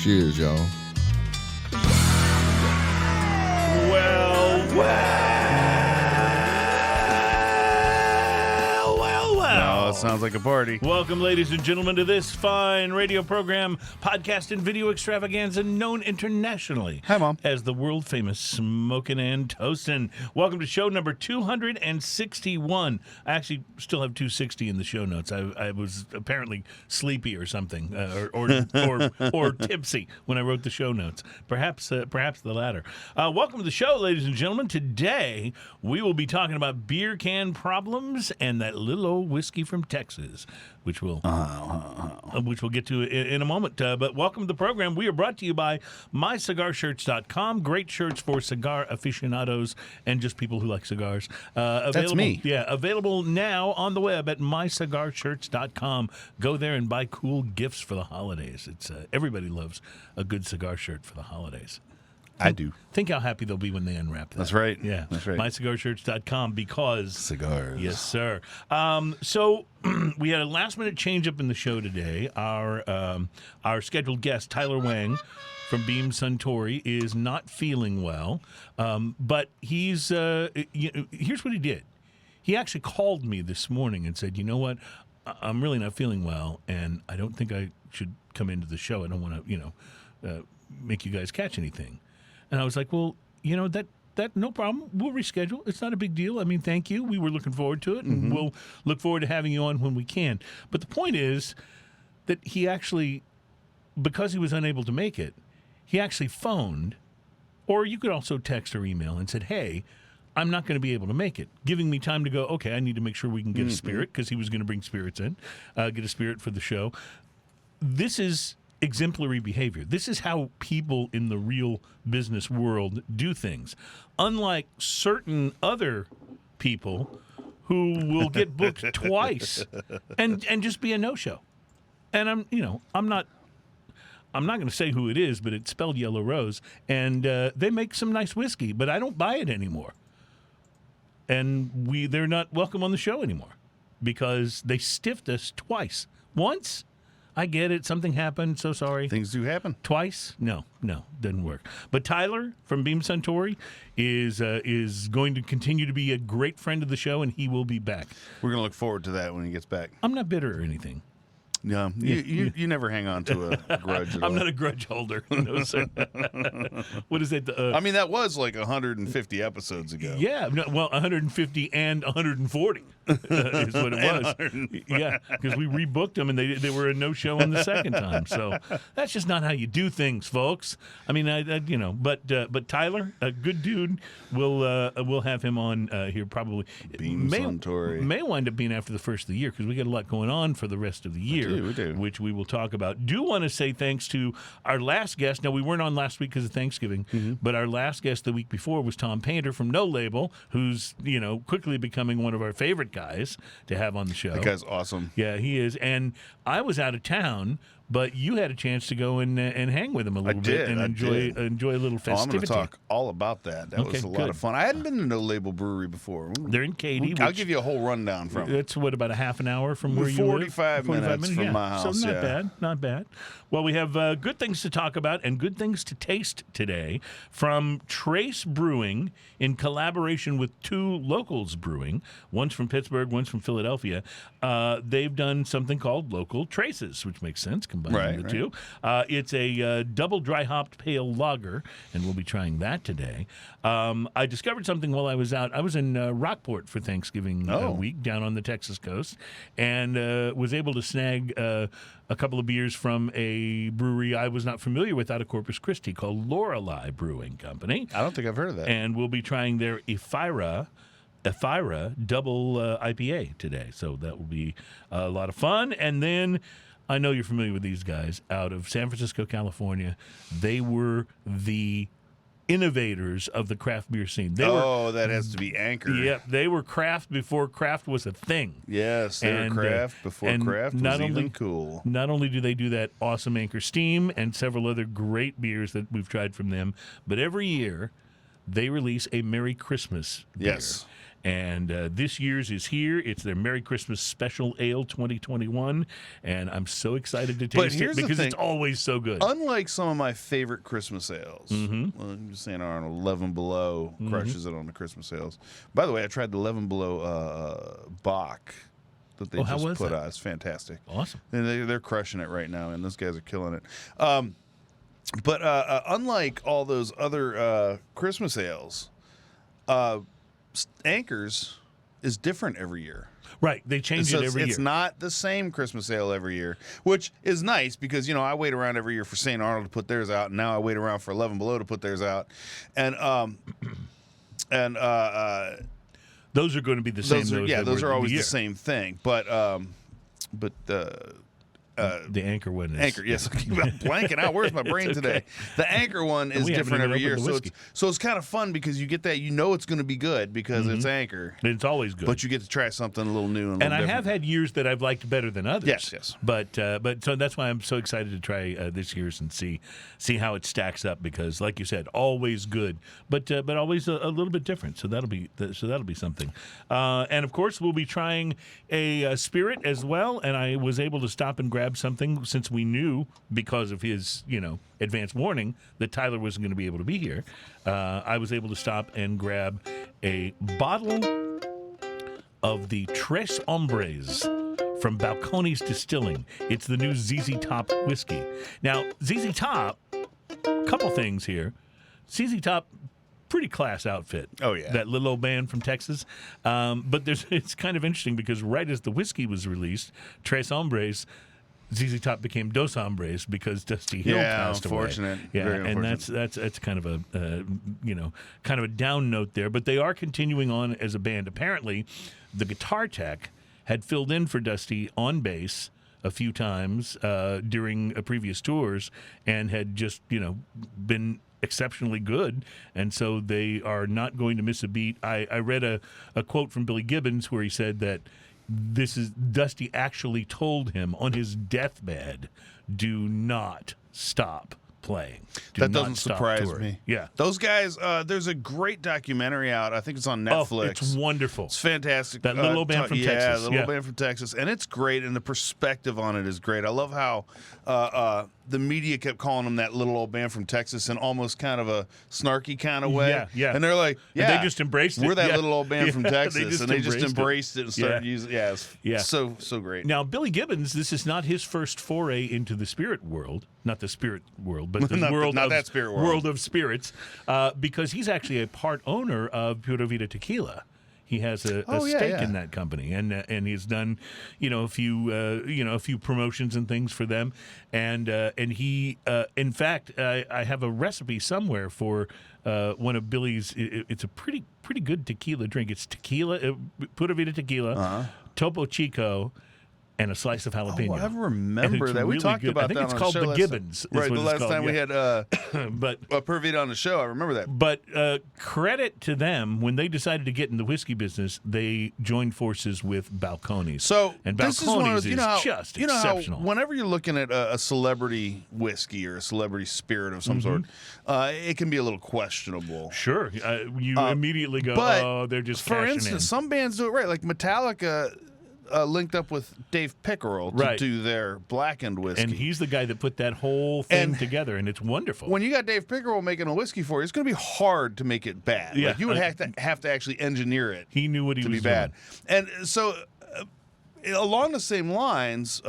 Cheers, y'all. Well, sounds like a party. Welcome, ladies and gentlemen, to this fine radio program, podcast and video extravaganza known internationally Hi, Mom. as the world-famous Smokin' and Toastin'. Welcome to show number 261. I actually still have 260 in the show notes. I was apparently sleepy or something, or tipsy when I wrote the show notes. Perhaps the latter. Welcome to the show, ladies and gentlemen. Today, we will be talking about beer can problems and that little old whiskey from Texas, which we'll get to in a moment. But welcome to the program. We are brought to you by MyCigarShirts.com. Great shirts for cigar aficionados and just people who like cigars. That's me. Yeah, available now on the web at MyCigarShirts.com. Go there and buy cool gifts for the holidays. It's everybody loves a good cigar shirt for the holidays. I do. Think how happy they'll be when they unwrap that. That's right. Yeah. That's right. MyCigarShirts.com because... Cigars. Yes, sir. So we had a last-minute change-up in the show today. Our scheduled guest, Tyler Wang from Beam Suntory, is not feeling well. But he's... here's what he did. He actually called me this morning and said, you know what? I'm really not feeling well, and I don't think I should come into the show. I don't want to, make you guys catch anything. And I was like, well, that no problem. We'll reschedule. It's not a big deal. I mean, thank you. We were looking forward to it, and we'll look forward to having you on when we can. But the point is that he actually, because he was unable to make it, he actually phoned, or you could also text or email and said, hey, I'm not going to be able to make it, giving me time to go, okay, I need to make sure we can get a spirit, because he was going to bring spirits in, get a spirit for the show. This is exemplary behavior. This is how people in the real business world do things. Unlike certain other people who will get booked twice and just be a no-show. And I'm not going to say who it is, but it's spelled Yellow Rose, and they make some nice whiskey, but I don't buy it anymore. And they're not welcome on the show anymore because they stiffed us twice. Once, I get it. Something happened. So sorry. Things do happen. Twice? No, doesn't work. But Tyler from Beam Suntory is going to continue to be a great friend of the show, and he will be back. We're going to look forward to that when he gets back. I'm not bitter or anything. No, you never hang on to a grudge at all. I'm not a grudge holder. No, sir. What is it? I mean, that was like 150 episodes ago. Yeah, 150 and 140 is what it was. Yeah, because we rebooked them and they were a no-show on the second time. So that's just not how you do things, folks. I mean, but Tyler, a good dude, we'll have him on here probably. Beam Suntory may wind up being after the first of the year because we got a lot going on for the rest of the year. We do. Which we will talk about. Do want to say thanks to our last guest. Now, we weren't on last week because of Thanksgiving, but our last guest the week before was Tom Painter from No Label, who's, quickly becoming one of our favorite guys to have on the show. That guy's awesome. Yeah, he is. And I was out of town, but you had a chance to go and hang with him a little bit and enjoy a little festivity. I'm going to talk all about that. That was a lot of fun. I hadn't been to No Label Brewery before. They're in Katy. I'll give you a whole rundown from it. That's about a half an hour from where you live? 45 minutes from my house. So not bad. Well, we have good things to talk about and good things to taste today from Trace Brewing in collaboration with two locals brewing. One's from Pittsburgh, one's from Philadelphia. They've done something called Local Traces, which makes sense combining the two. It's a double dry hopped pale lager, and we'll be trying that today. I discovered something while I was out. I was in Rockport for Thanksgiving week down on the Texas coast, and was able to snag a couple of beers from a brewery I was not familiar with out of Corpus Christi called Loreli Brewing Company. I don't think I've heard of that. And we'll be trying their Ephyra Double IPA today. So that will be a lot of fun. And then I know you're familiar with these guys out of San Francisco, California. They were the innovators of the craft beer scene. That has to be Anchor. Yep, they were craft before craft was a thing. Yes, they were craft before craft was even cool. Not only do they do that awesome Anchor Steam and several other great beers that we've tried from them, but every year they release a Merry Christmas beer. Yes. And this year's is here. It's their Merry Christmas Special Ale 2021, and I'm so excited to taste it because it's always so good. Unlike some of my favorite Christmas ales, well, I'm just saying Arnold, 11 Below crushes it on the Christmas ales. By the way, I tried the 11 Below Bach that they just put out. It's fantastic. Awesome. And they're crushing it right now, and those guys are killing it. But unlike all those other Christmas ales, Anchor's is different every year. Right, they change it every year. It's not the same Christmas ale every year, which is nice because, I wait around every year for St. Arnold to put theirs out, and now I wait around for 11 Below to put theirs out. And those are going to be the same. Those are always the same thing. But the Anchor one is. Anchor, yes. I'm blanking out. Where's my brain today? The Anchor one is different every year. So it's kind of fun because you get that. It's going to be good because it's Anchor. It's always good. But you get to try something a little new and I have had years that I've liked better than others. Yes. But so that's why I'm so excited to try this year's and see how it stacks up because, like you said, always good, but always a little bit different. So that'll be something. And of course, we'll be trying a spirit as well. And I was able to stop and grab something since we knew because of his advance warning that Tyler wasn't going to be able to be here. I was able to stop and grab a bottle of the Tres Hombres from Balcones Distilling. It's the new Zzz Top Whiskey. Now, Zzz Top, couple things here. Zzz Top, pretty class outfit. Oh, yeah. That little old band from Texas. But it's kind of interesting because right as the whiskey was released, Tres Hombres, Zzz Top became Dos Hombres because Dusty Hill passed unfortunate. away. Yeah, very and that's kind of a kind of a down note there. But they are continuing on as a band. Apparently, the guitar tech had filled in for Dusty on bass a few times during previous tours and had just been exceptionally good, and so they are not going to miss a beat. I read a quote from Billy Gibbons where he said that Dusty actually told him on his deathbed, do not stop playing. That doesn't surprise me. Yeah. Those guys, there's a great documentary out. I think it's on Netflix. Oh, it's wonderful. It's fantastic. That little old band from Texas. Yeah, the little band from Texas. And it's great, and the perspective on it is great. I love how the media kept calling them that little old band from Texas in almost kind of a snarky kind of way. Yeah. And they're like, and they just embraced it. We're that little old band from Texas. They just embraced it and started using it. Yeah. So great. Now, Billy Gibbons, this is not his first foray into the spirit world. Not the spirit world, but the world of spirits, because he's actually a part owner of Puro Vida Tequila. He has a stake in that company, and he's done, a few promotions and things for them, and he, in fact, I have a recipe somewhere for one of Billy's. It's a pretty good tequila drink. It's tequila, Puro Vida Tequila, Topo Chico, and a slice of jalapeno. Oh, I remember that. We talked about that on the show. I think it's called the Gibbons. Right, the last time we had Puro Vida on the show, I remember that. But credit to them, when they decided to get in the whiskey business, they joined forces with Balcones. And Balcones is just exceptional. How whenever you're looking at a celebrity whiskey or a celebrity spirit of some sort, it can be a little questionable. Sure. You immediately go, they're just for instance, some bands do it right. Like Metallica linked up with Dave Pickerel to do their blackened whiskey. And he's the guy that put that whole thing together, and it's wonderful. When you got Dave Pickerel making a whiskey for you, it's going to be hard to make it bad. Yeah. Like you would have to actually engineer it. He knew what he was doing. Bad. And so along the same lines,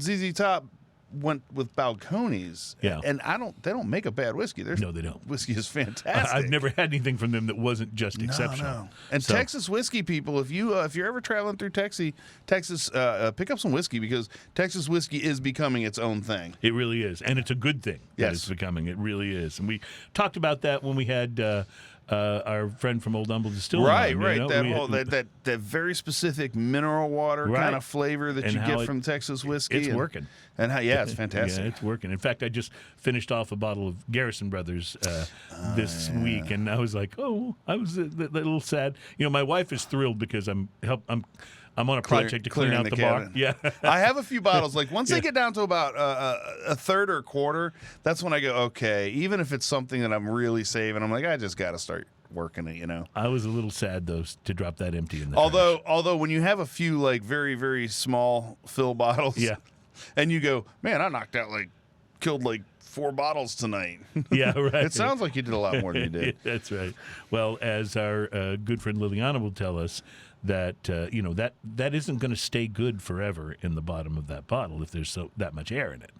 ZZ Top went with Balcones. Yeah. And they don't make a bad whiskey. No, they don't. Whiskey is fantastic. I've never had anything from them that wasn't just exceptional. No. And Texas whiskey people, if you're ever traveling through Texas, pick up some whiskey because Texas whiskey is becoming its own thing. It really is. And it's a good thing that it's becoming. It really is. And we talked about that when we had our friend from Old Humble Distilling. Right. That very specific mineral water kind of flavor that you get from Texas whiskey. It's working. And it's fantastic. Yeah, it's working. In fact, I just finished off a bottle of Garrison Brothers this week, and I was like, I was a little sad. My wife is thrilled because I'm on a project to clean out the bar. Yeah, I have a few bottles. Like once they get down to about a third or a quarter, that's when I go, okay. Even if it's something that I'm really saving, I'm like, I just got to start working it, you know. I was a little sad though to drop that empty in the Although when you have a few like very, very small fill bottles, yeah, and you go, man, I killed like 4 bottles tonight. Yeah, right. It sounds like you did a lot more than you did. That's right. Well, as our good friend Liliana will tell us, that that isn't going to stay good forever in the bottom of that bottle if there's that much air in it.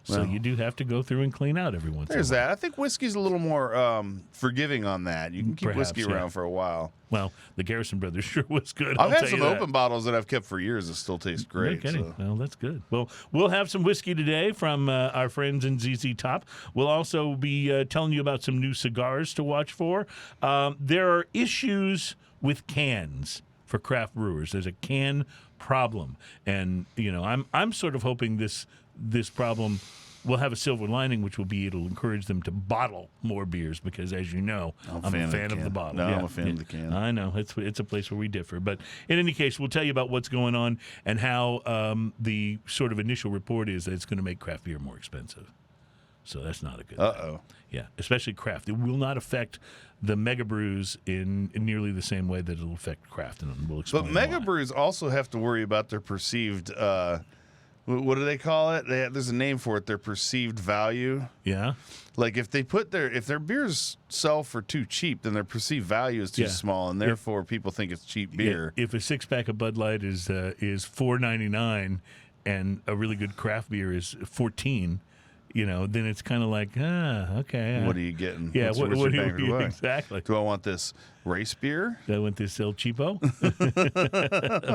So you do have to go through and clean out every once in a while. There's that. I think whiskey's a little more forgiving on that. You can keep whiskey around for a while. Well, the Garrison Brothers sure was good. I've had some open bottles that I've kept for years that still taste great. No kidding. Well, that's good. Well, we'll have some whiskey today from our friends in Zzz Top. We'll also be telling you about some new cigars to watch for. There are issues with cans for craft brewers. There's a can problem, and I'm sort of hoping this problem will have a silver lining, which will be it'll encourage them to bottle more beers, because, as you know, I'm a fan of the bottle. No, I'm a fan of the can. I know it's a place where we differ, but in any case, we'll tell you about what's going on and how the sort of initial report is that it's going to make craft beer more expensive. So that's not a good thing. Yeah, especially craft. It will not affect the mega brews in nearly the same way that it'll affect craft, and we'll explain. But mega brews also have to worry about their perceived, what do they call it? There's a name for it. Their perceived value. Yeah. Like if their beers sell for too cheap, then their perceived value is too small, and therefore people think it's cheap beer. If a 6-pack of Bud Light is $4.99 and a really good craft beer is $14. Then it's kind of like, okay. What are you getting? Yeah, what do you exactly? Do I want this race beer? Do I want this El Cheapo?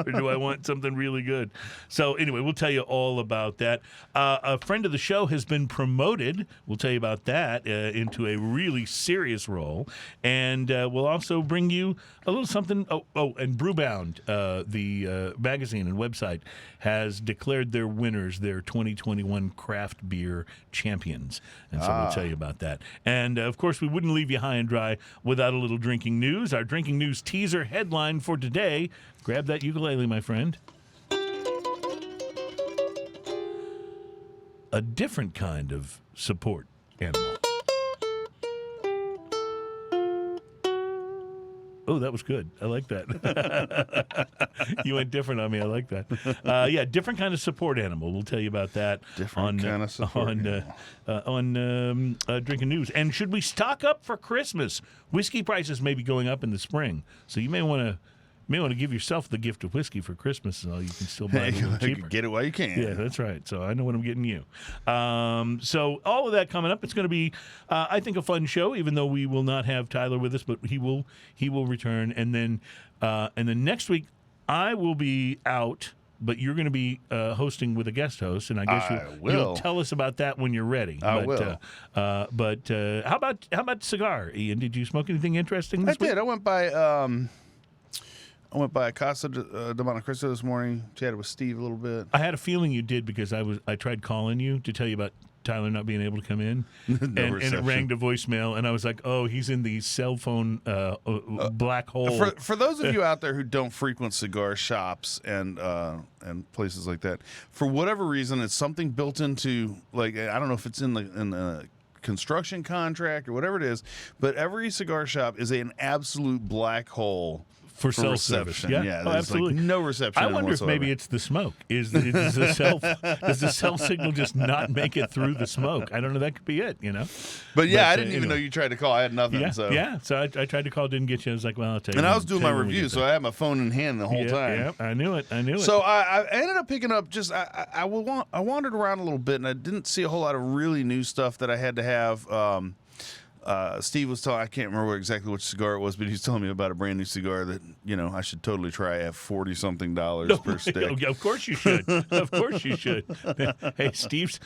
Or do I want something really good? So anyway, we'll tell you all about that. A friend of the show has been promoted. We'll tell you about that into a really serious role. And we'll also bring you a little something. And Brewbound, the magazine and website, has declared their winners, their 2021 craft beer champions. And so we'll tell you about that. And, of course, we wouldn't leave you high and dry without a little drinking news. Our drinking news teaser headline for today. Grab that ukulele, my friend. A different kind of support animal. Oh, that was good. I like that. You went different on me. I like that. Different kind of support animal. We'll tell you about that kind of support on Drinking News. And should we stock up for Christmas? Whiskey prices may be going up in the spring, so you may want to give yourself the gift of whiskey for Christmas, so you can still buy it a little cheaper. Get it while you can. Yeah, that's right. So I know what I'm getting you. So all of that coming up. It's going to be, I think, a fun show. Even though we will not have Tyler with us, but he will return. And then next week I will be out, but you're going to be hosting with a guest host, and I guess you'll tell us about that when you're ready. I will. But how about Cigar, Ian? Did you smoke anything interesting this week? I did. I went by Casa de Monte Cristo this morning, chatted with Steve a little bit. I had a feeling you did because I tried calling you to tell you about Tyler not being able to come in, and it rang to voicemail, and I was like, oh, he's in the cell phone black hole. For those of you out there who don't frequent cigar shops and places like that, for whatever reason, it's something built into, like, I don't know if it's in the construction contract or whatever it is, but every cigar shop is an absolute black hole for cell reception. Service. Yeah, absolutely. Like no reception. I wonder if maybe it's the smoke. Does the cell signal just not make it through the smoke? I don't know. That could be it, But I didn't even know you tried to call. I had nothing. So I tried to call, didn't get you. I was like, well, I'll tell you. And I was doing my review, so I had my phone in hand the whole time. Yeah, I knew it. So I ended up picking up I wandered around a little bit, and I didn't see a whole lot of really new stuff that I had to have. Steve was telling, I can't remember exactly which cigar it was, but he was telling me about a brand new cigar that, I should totally try at $40-something per stick. Of course you should. Of course you should. Hey, Steve's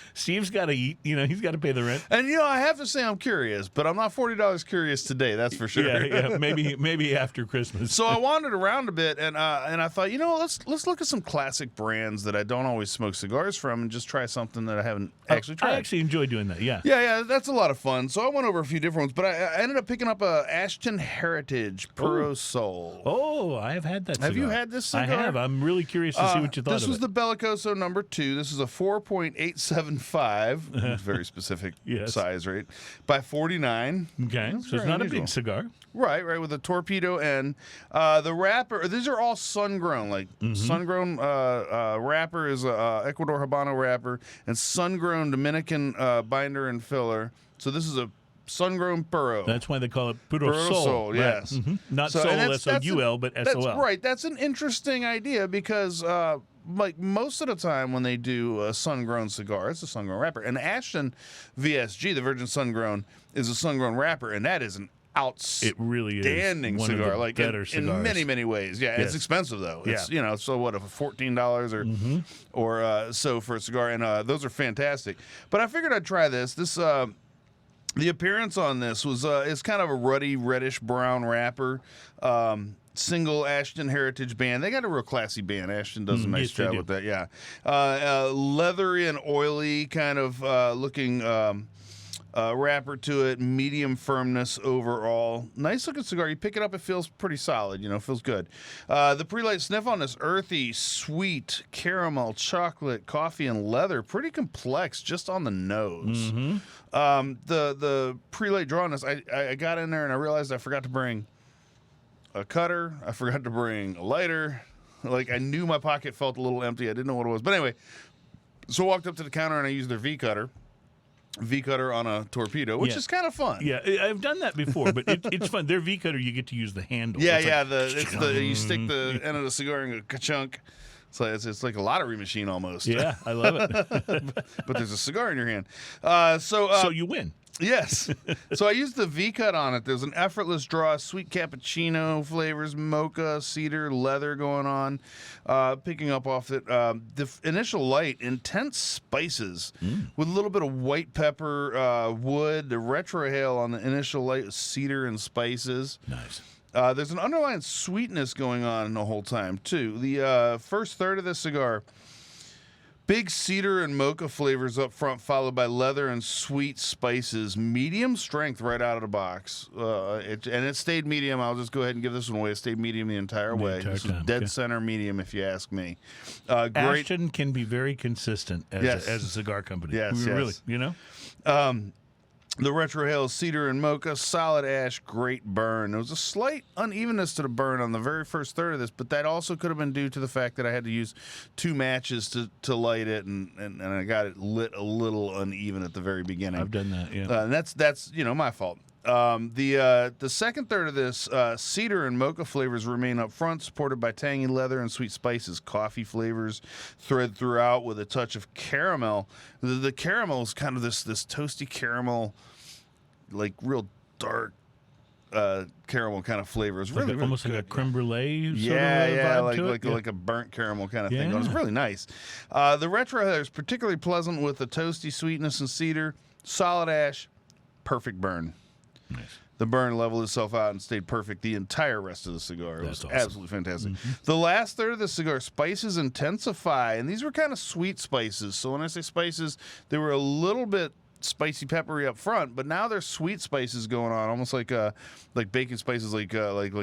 got to eat. He's got to pay the rent. And, I have to say I'm curious, but I'm not $40 curious today, that's for sure. Yeah, maybe after Christmas. So I wandered around a bit, and I thought, let's look at some classic brands that I don't always smoke cigars from and just try something that I haven't actually tried. I actually enjoy doing that, yeah. Yeah, that's a lot of fun. So I went over a few different different ones, but I ended up picking up a Ashton Heritage Puro Soul. Oh, I have had that cigar. Have you had this cigar? I have. I'm really curious to see what you thought of it. This was the Bellicoso number 2. This is a 4.875, very specific size rate, by 49. Okay, so it's not a big cigar. Right, with a torpedo end. The wrapper, these are all sun-grown, sun-grown wrapper is a Ecuador Habano wrapper, and sun-grown Dominican binder and filler. So this is a sun-grown Puro. That's why they call it Puro Sol. Right. Yes. Mm-hmm. Not Sol, S-O-U-L, but S-O-L. Right, that's an interesting idea because like most of the time when they do a sun-grown cigar, it's a sun-grown wrapper. And Ashton VSG, the Virgin Sun-Grown, is a sun-grown wrapper, and that is an outstanding cigar, like in many, many ways. Yeah, it's expensive though. It's so what, $14 or so for a cigar, and those are fantastic. But I figured I'd try this. The appearance on this was it's kind of a ruddy reddish brown wrapper. Single Ashton Heritage band. They got a real classy band. Ashton does a nice job with that. Yeah, leathery and oily kind of looking. Wrapper to it, medium firmness overall. Nice looking cigar. You pick it up, it feels pretty solid. Feels good. The pre-light sniff on this, earthy, sweet, caramel, chocolate, coffee, and leather. Pretty complex just on the nose. Mm-hmm. The pre-light draw on this, I got in there and I realized I forgot to bring a cutter. I forgot to bring a lighter. Like, I knew my pocket felt a little empty. I didn't know what it was. But anyway, so I walked up to the counter and I used their V-cutter on a torpedo, which is kind of fun. Yeah, I've done that before, but it's fun. Their V-cutter, you get to use the handle. Yeah, you stick the end of the cigar and go ka-chunk. So it's like a lottery machine almost. Yeah, I love it. But there's a cigar in your hand. So you win. Yes. So I used the V-cut on it. There's an effortless draw, sweet cappuccino flavors, mocha, cedar, leather going on. Picking up off it. The initial light, intense spices with a little bit of white pepper, wood. The retrohale on the initial light was cedar and spices. Nice. There's an underlying sweetness going on the whole time, too. The first third of this cigar, big cedar and mocha flavors up front, followed by leather and sweet spices. Medium strength right out of the box. It stayed medium. I'll just go ahead and give this one away. It stayed medium the entire way. This was dead center medium, if you ask me. Great. Ashton can be very consistent as a cigar company. Yes, really, The retrohale cedar and mocha, solid ash, great burn. There was a slight unevenness to the burn on the very first third of this, but that also could have been due to the fact that I had to use 2 matches to light it, and I got it lit a little uneven at the very beginning. I've done that, yeah. And that's my fault. The second third of this, cedar and mocha flavors remain up front, supported by tangy leather and sweet spices. Coffee flavors thread throughout with a touch of caramel. The caramel is kind of this toasty caramel, like real dark caramel kind of flavor. It's really, really almost good. like a creme brulee. Like a burnt caramel kind of thing. It's really nice. The retrohale is particularly pleasant with a toasty sweetness and cedar, solid ash, perfect burn. Nice. The burn leveled itself out and stayed perfect the entire rest of the cigar. It was awesome. Absolutely fantastic. The last third of the cigar, spices intensify, and these were kind of sweet spices. So when I say spices, they were a little bit spicy, peppery up front, but now there's sweet spices going on, almost like baking spices, like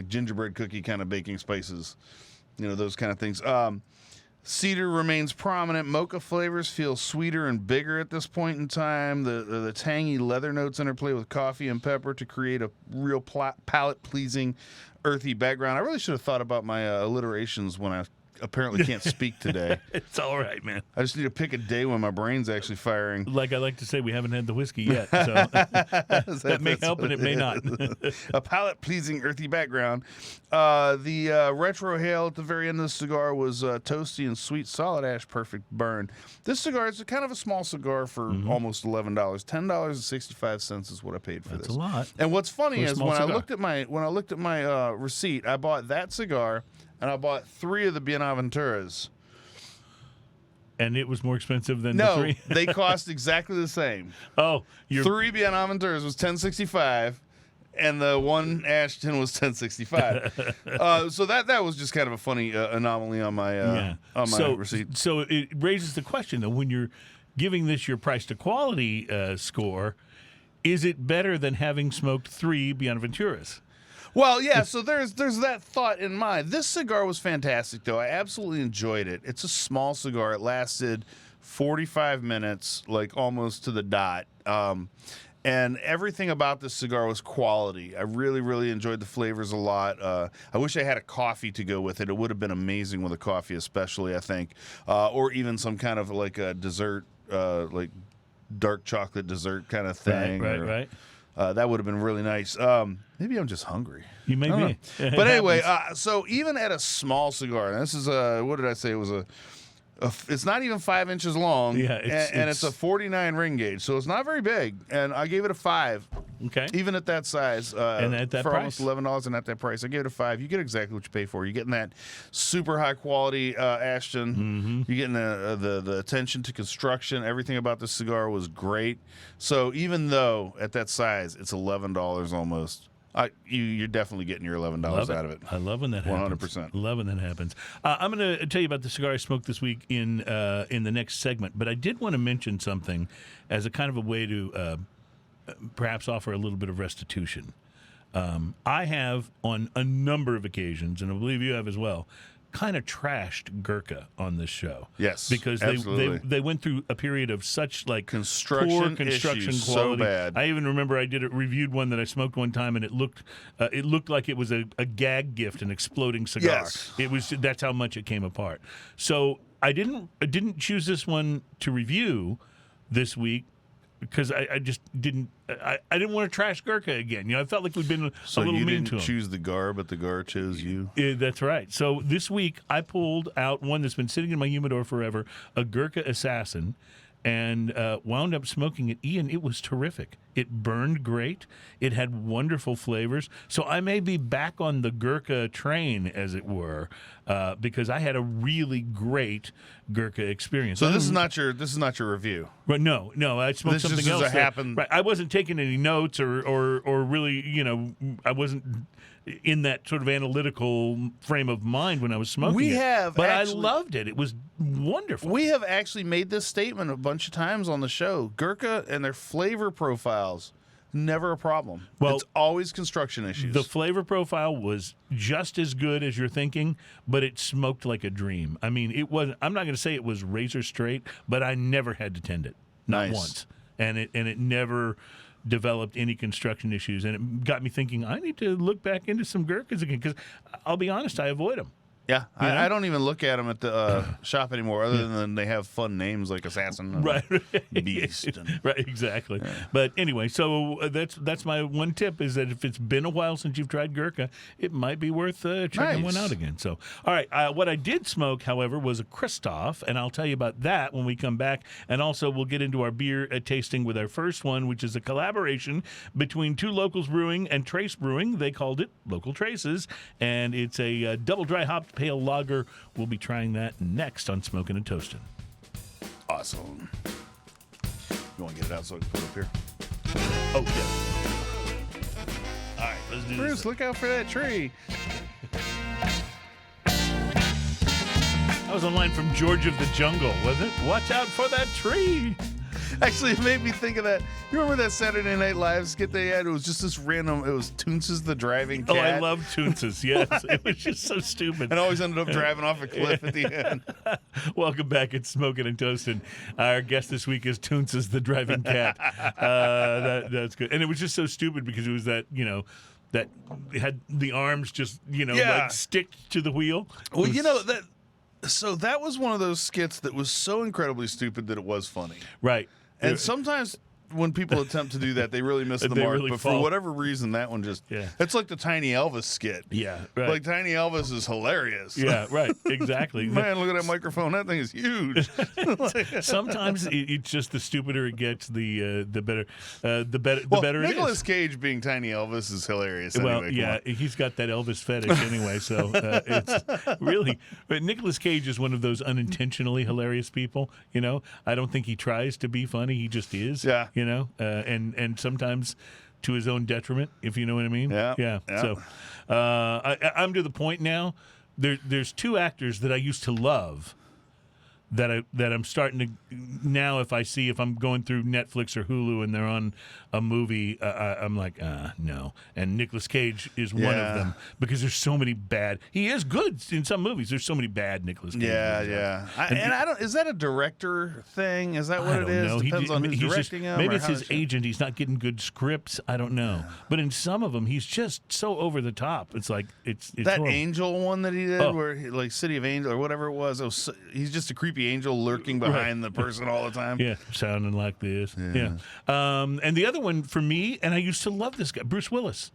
gingerbread cookie kind of baking spices, those kind of things. Cedar remains prominent. Mocha flavors feel sweeter and bigger at this point in time. The tangy leather notes interplay with coffee and pepper to create a real palate-pleasing, earthy background. I really should have thought about my alliterations when I apparently can't speak today. It's all right, man. I just need to pick a day when my brain's actually firing. Like I like to say, we haven't had the whiskey yet, so that may help and it may not. A palate-pleasing, earthy background. The retrohale at the very end of the cigar was toasty and sweet, solid ash, perfect burn. This cigar is kind of a small cigar for almost $11. $10.65 is what I paid for this. That's a lot. And what's funny is when I looked at my receipt, I bought that cigar. And I bought 3 of the Bienaventuras. And it was more expensive than the 3? No, they cost exactly the same. Oh, 3 Bienaventuras was $10.65, and the 1 Ashton was $10.65. So that was just kind of a funny anomaly on my receipt. So it raises the question, though, when you're giving this your price to quality score, is it better than having smoked 3 Buenaventura's? Well, yeah, so there's that thought in mind. This cigar was fantastic, though. I absolutely enjoyed it. It's a small cigar. It lasted 45 minutes, like almost to the dot. And everything about this cigar was quality. I really, really enjoyed the flavors a lot. I wish I had a coffee to go with it. It would have been amazing with a coffee, especially, I think. Or even some kind of like a dessert, like dark chocolate dessert kind of thing. Right. That would have been really nice. Maybe I'm just hungry. You may be. But anyway, so even at a small cigar, and this is what did I say? It was it's not even 5 inches long. Yeah, and it's a 49 ring gauge, so it's not very big. And I gave it a 5. Okay. Even at that size, and at that for price? almost $11, and at that price, I gave it a 5. You get exactly what you pay for. You're getting that super high quality Ashton. Mm-hmm. You're getting the attention to construction. Everything about this cigar was great. So even though at that size it's $11 almost, you're definitely getting your $11 out of it. I love when that happens. 100%. Love when that happens. I'm going to tell you about the cigar I smoked this week in the next segment, but I did want to mention something as a kind of a way to perhaps offer a little bit of restitution. I have, on a number of occasions, and I believe you have as well, kind of trashed Gurkha on this show. Yes, because they went through a period of such like poor construction issues, quality. so bad. I even remember I reviewed one that I smoked one time, and it looked like it was a gag gift, an exploding cigar. Yes. That's how much it came apart. So I didn't choose this one to review this week, because I just didn't. I didn't want to trash Gurkha again. You know, I felt like we'd been a little mean to him. So you didn't choose the Gar, but the Gar chose you? That's right. So this week I pulled out one that's been sitting in my humidor forever, a Gurkha Assassin, and wound up smoking it. Ian, it was terrific. It burned great. It had wonderful flavors. So I may be back on the Gurkha train, as it were, because I had a really great Gurkha experience. So this is not your review. But no, I smoked something else. Happened. Right, I wasn't taking any notes or really, you know, I wasn't in that sort of analytical frame of mind when I was smoking but I loved it. It was wonderful. We have actually made this statement a bunch of times on the show. Gurkha and their flavor profiles, never a problem. Well, it's always construction issues. The flavor profile was just as good as you're thinking, but it smoked like a dream. I mean, it wasn't. I'm not going to say it was razor straight, but I never had to tend it, not once, and it never developed any construction issues, and it got me thinking I need to look back into some Gurkhas again, because I'll be honest, I avoid them. Yeah, I don't even look at them at the shop anymore, other than they have fun names like Assassin, right? Beast, right, exactly. Yeah. But anyway, so that's my one tip, is that if it's been a while since you've tried Gurkha, it might be worth checking one out again. So, all right, what I did smoke, however, was a Kristoff, and I'll tell you about that when we come back, and also we'll get into our beer tasting with our first one, which is a collaboration between two locals brewing and Trace Brewing. They called it Local Traces, and it's a double dry hopped pale lager. We'll be trying that next on Smokin' and Toastin'. Awesome. You want to get it out so I can put it up here? Oh, yeah. All right, let's do Bruce, this. Look out for that tree. That was a line from George of the Jungle, wasn't it? Watch out for that tree. Actually, it made me think of that. You remember that Saturday Night Live skit they had? It was just this random, it was Toonces the driving cat. Oh, I love Toonces, yes. It was just so stupid. And always ended up driving off a cliff at the end. Welcome back at Smokin' and Toastin'. Our guest this week is Toonces the driving cat. That's good. And it was just so stupid because it was that, you know, that had the arms just, you know, like sticked to the wheel. Well, you know, that was one of those skits that was so incredibly stupid that it was funny. Right. And sometimes when people attempt to do that, they really miss the mark. Really but fall. for whatever reason, that one just... Yeah. It's like the Tiny Elvis skit. Yeah, right. Like, Tiny Elvis is hilarious. Yeah, right. Exactly. Man, look at that microphone. That thing is huge. Sometimes it's just the stupider it gets, the better better it is. Nicolas Cage being Tiny Elvis is hilarious. Well, anyway, yeah, he's got that Elvis fetish anyway, so it's really... But Nicolas Cage is one of those unintentionally hilarious people, you know? I don't think he tries to be funny. He just is, you know? And sometimes to his own detriment, if you know what I mean. Yeah. So I'm to the point now. There's two actors that I used to love that I'm starting to now. If I'm going through Netflix or Hulu and they're on a movie, I'm like, no. And Nicolas Cage is one of them because there's so many bad. He is good in some movies. There's so many bad Nicolas Cage. Yeah. I don't. Is that a director thing? Is that what it is? Know. Depends on who's directing him. Maybe it's his agent. He's not getting good scripts. I don't know. But in some of them, he's just so over the top. It's like it's that horrible. Angel one that he did, where like City of Angel or whatever it was. He's just a creepy angel lurking behind the person all the time. Yeah, sounding like this. Yeah. And the other one for me, and I used to love this guy, Bruce Willis.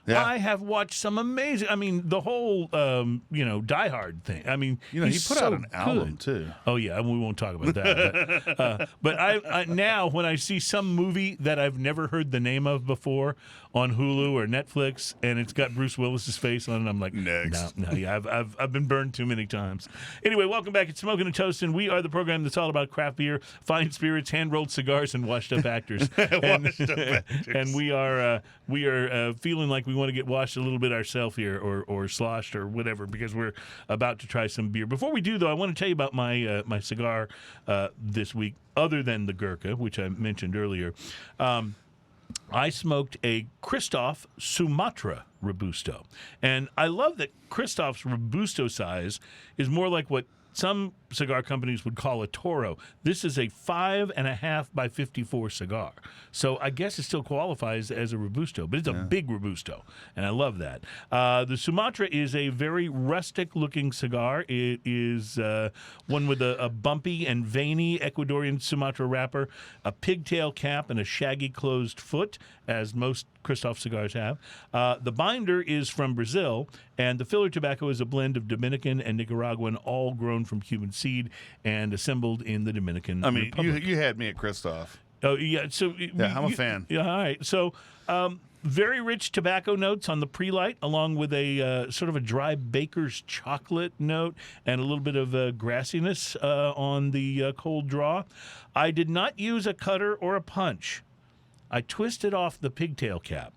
Yeah. I have watched some amazing. I mean, the whole Die Hard thing. I mean, he put out an album too. Oh yeah, we won't talk about that. But I now when I see some movie that I've never heard the name of before on Hulu or Netflix, and it's got Bruce Willis's face on it, I'm like, next. No, yeah, I've been burned too many times. Anyway, welcome back. It's Smoking and Toasting. We are the program that's all about craft beer, fine spirits, hand rolled cigars, and washed up actors. And we are feeling like we want to get washed a little bit ourselves here, or sloshed or whatever, because we're about to try some beer. Before we do, though, I want to tell you about my cigar this week, other than the Gurkha, which I mentioned earlier. I smoked a Kristoff Sumatra Robusto. And I love that Kristoff's Robusto size is more like what some cigar companies would call a Toro. This is a 5.5 by 54 cigar. So I guess it still qualifies as a Robusto, but it's a big Robusto, and I love that. The Sumatra is a very rustic-looking cigar. It is one with a bumpy and veiny Ecuadorian Sumatra wrapper, a pigtail cap, and a shaggy closed foot, as most Kristoff cigars have. The binder is from Brazil, and the filler tobacco is a blend of Dominican and Nicaraguan, all grown from Cuban seed and assembled in the Dominican Republic. You had me at Kristoff. Oh, yeah. So I'm a fan. Yeah, all right. So very rich tobacco notes on the pre-light, along with a sort of a dry baker's chocolate note and a little bit of grassiness on the cold draw. I did not use a cutter or a punch. I twisted off the pigtail cap.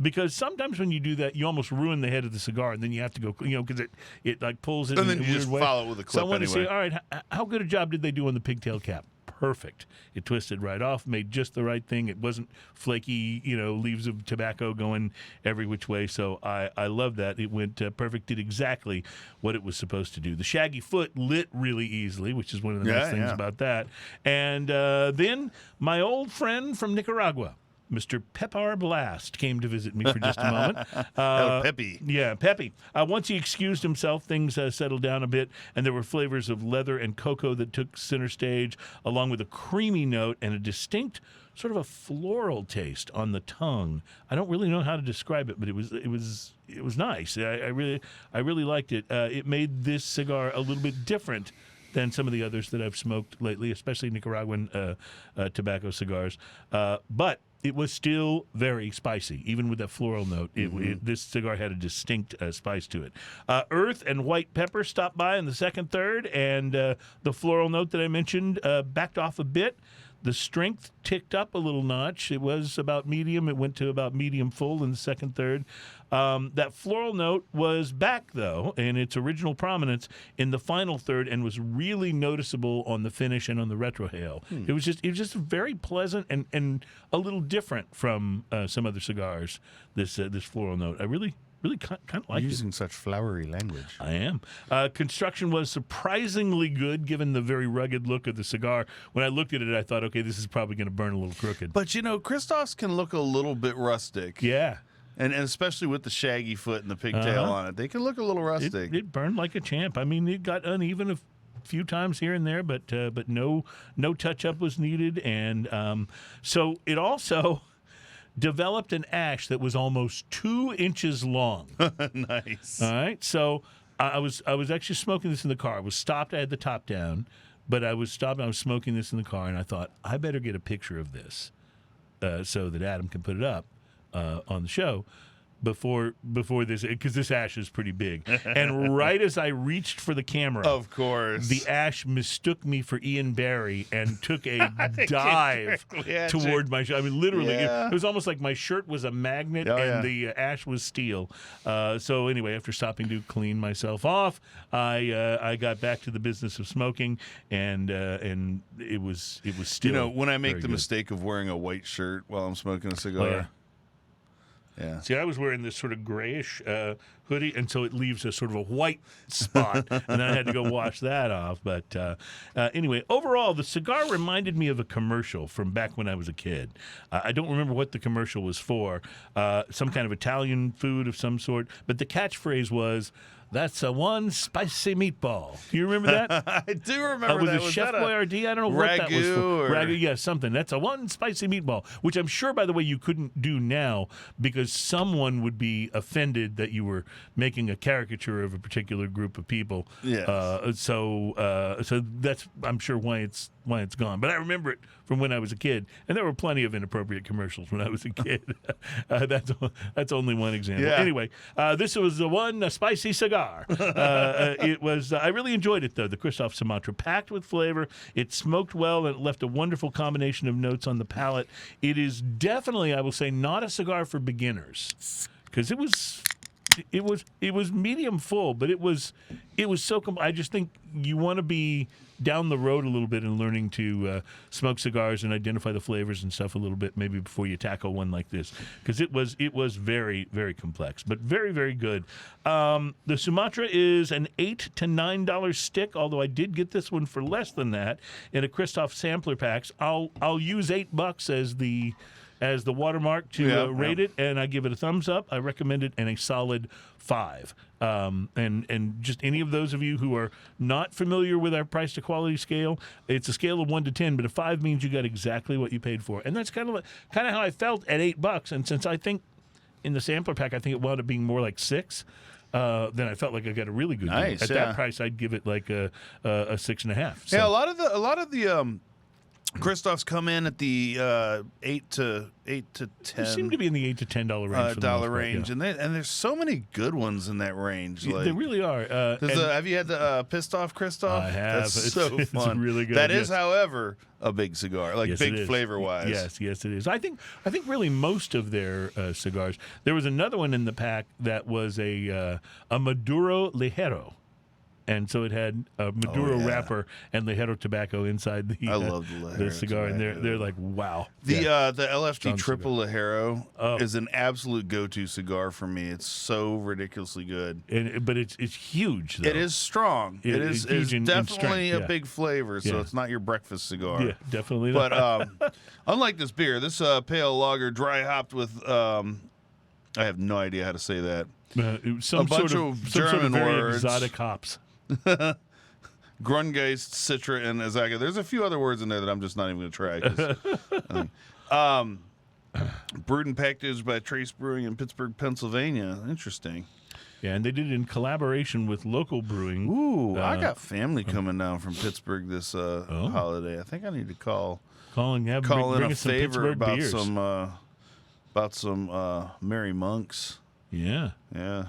Because sometimes when you do that, you almost ruin the head of the cigar, and then you have to go, because it like pulls it and in then a you weird just way. follow it with a clip. So I want to anyway. say, all right, how good a job did they do on the pigtail cap? Perfect. It twisted right off, made just the right thing. It wasn't flaky, leaves of tobacco going every which way. So I love that. It went perfect, did exactly what it was supposed to do. The shaggy foot lit really easily, which is one of the nice things about that. And then my old friend from Nicaragua, Mr. Pepper Blast, came to visit me for just a moment. Peppy. Yeah, Peppy. Once he excused himself, things settled down a bit, and there were flavors of leather and cocoa that took center stage, along with a creamy note and a distinct sort of a floral taste on the tongue. I don't really know how to describe it, but it was nice. I really liked it. It made this cigar a little bit different than some of the others that I've smoked lately, especially Nicaraguan tobacco cigars. But it was still very spicy, even with that floral note. This cigar had a distinct spice to it. Earth and white pepper stopped by in the second third, and the floral note that I mentioned backed off a bit. The strength ticked up a little notch. It was about medium. It went to about medium full in the second third. That floral note was back, though, in its original prominence in the final third, and was really noticeable on the finish and on the retrohale. It was just very pleasant and a little different from some other cigars. This floral note, I really kind of like using such flowery language. I am. Construction was surprisingly good, given the very rugged look of the cigar. When I looked at it, I thought, okay, this is probably going to burn a little crooked. But Kristoff's can look a little bit rustic. Yeah. And especially with the shaggy foot and the pigtail on it, they can look a little rustic. It burned like a champ. I mean, it got uneven a few times here and there, but no touch up was needed, and so it also developed an ash that was almost 2 inches long. Nice. All right, so I was actually smoking this in the car. I was stopped. I had the top down, but I was stopped. I was smoking this in the car, and I thought I better get a picture of this so that Adam can put it up on the show. before this, because this ash is pretty big. And right as I reached for the camera, of course, the ash mistook me for Ian Barry and took a dive toward my shirt. I mean, literally, it was almost like my shirt was a magnet the ash was steel. So anyway, after stopping to clean myself off, I got back to the business of smoking, and it was still. You know, when I make the mistake of wearing a white shirt while I'm smoking a cigar. Oh, yeah. Yeah. See, I was wearing this sort of grayish hoodie, and so it leaves a sort of a white spot, and then I had to go wash that off. But anyway, overall, the cigar reminded me of a commercial from back when I was a kid. I don't remember what the commercial was for, some kind of Italian food of some sort, but the catchphrase was, "That's a one spicy meatball." Do you remember that? I do remember that. Was it Chef Boyardee? I don't know what that was for. Ragu, yeah, something. That's a one spicy meatball, which I'm sure, by the way, you couldn't do now because someone would be offended that you were making a caricature of a particular group of people. Yeah. So that's, I'm sure, why it's gone. But I remember it from when I was a kid, and there were plenty of inappropriate commercials when I was a kid. That's only one example. Yeah. Anyway, this was the one spicy cigar. It was. I really enjoyed it though. The Kristoff Sumatra, packed with flavor. It smoked well, and it left a wonderful combination of notes on the palate. It is definitely, I will say, not a cigar for beginners, because it was medium full, but it was so. I just think you want to be down the road a little bit and learning to smoke cigars and identify the flavors and stuff a little bit, maybe before you tackle one like this, because it was very, very complex, but very, very good. The Sumatra is an $8 to $9 stick, although I did get this one for less than that in a Kristoff sampler packs. I'll use $8 as the watermark to rate it, and I give it a thumbs up. I recommend it in a solid 5. And just any of those of you who are not familiar with our price to quality scale, it's a scale of 1 to 10, but a 5 means you got exactly what you paid for, and that's kind of how I felt at $8. And since I think in the sampler pack, I think it wound up being more like 6. Then I felt like I got a really good deal. At that price, I'd give it like a 6.5. So. Yeah, a lot of the Kristoffs come in at the 8 to 10. They seem to be in the $8 to $10 range. Dollar range, and there's so many good ones in that range. Like, they really are. Have you had the Pissed Off Kristoff? I have. That's so it's fun. Really good. That is, however, a big cigar, like big flavor wise. Yes, it is. I think really most of their cigars. There was another one in the pack that was a Maduro Ligero. And so it had a Maduro wrapper and Ligero tobacco inside the I love the cigar, tobacco. and they're like, wow. The LFT Triple Ligero is an absolute go-to cigar for me. It's so ridiculously good. But it's huge, though. It is strong. It is definitely a big flavor, so it's not your breakfast cigar. Yeah, definitely not. But unlike this beer, this pale lager dry hopped with I have no idea how to say that. Some bunch sort of some German sort of very words. exotic hops. Grungeist, Citra, and Azaga. There's a few other words in there that I'm just not even going to try. Brewed and packaged by Trace Brewing in Pittsburgh, Pennsylvania. Interesting. Yeah, and they did it in collaboration with local brewing. Ooh, I got family coming down from Pittsburgh this holiday. I think I need to call in a favor about beers. some Merry Monks. Yeah. Yeah.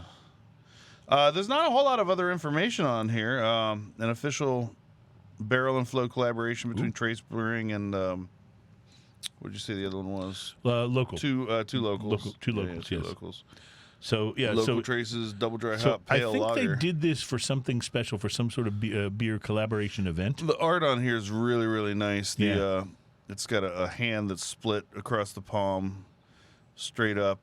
There's not a whole lot of other information on here. An official barrel and flow collaboration between Trace Brewing and what did you say the other one was? Local. Two locals. Two locals. Two yes. locals. So yeah. Local Traces double dry hop pale lager. I think they did this for something special, for some sort of beer collaboration event. The art on here is really, really nice. It's got a hand that's split across the palm. Straight up,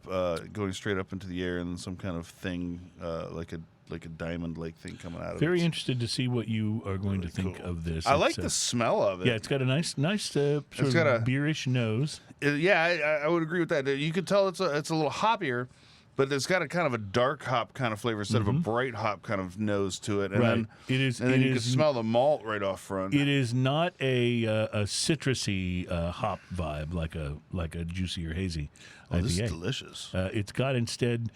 going straight up into the air, and then some kind of thing like a diamond-like thing coming out of it. Very interested to see what you are going to think of this. I like the smell of it. Yeah, it's got a nice sort of beerish nose. I would agree with that. You could tell it's a little hoppier, but it's got a kind of a dark hop kind of flavor instead of a bright hop kind of nose to it. And right. then you can smell the malt right off front. It is not a citrusy hop vibe like a juicy or hazy IPA. This is delicious. It's got instead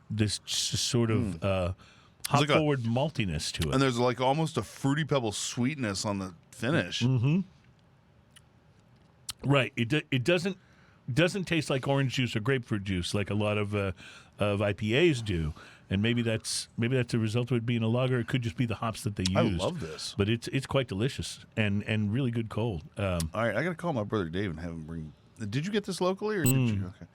this sort of hop-forward maltiness to it. And there's like almost a Fruity Pebble sweetness on the finish. Mm-hmm. Right. It doesn't doesn't taste like orange juice or grapefruit juice like a lot of IPAs do. And maybe that's a result of it being a lager. It could just be the hops that they use. I love this, but it's quite delicious and really good cold. All right, I got to call my brother Dave and have him bring. Did you get this locally or did you? Okay.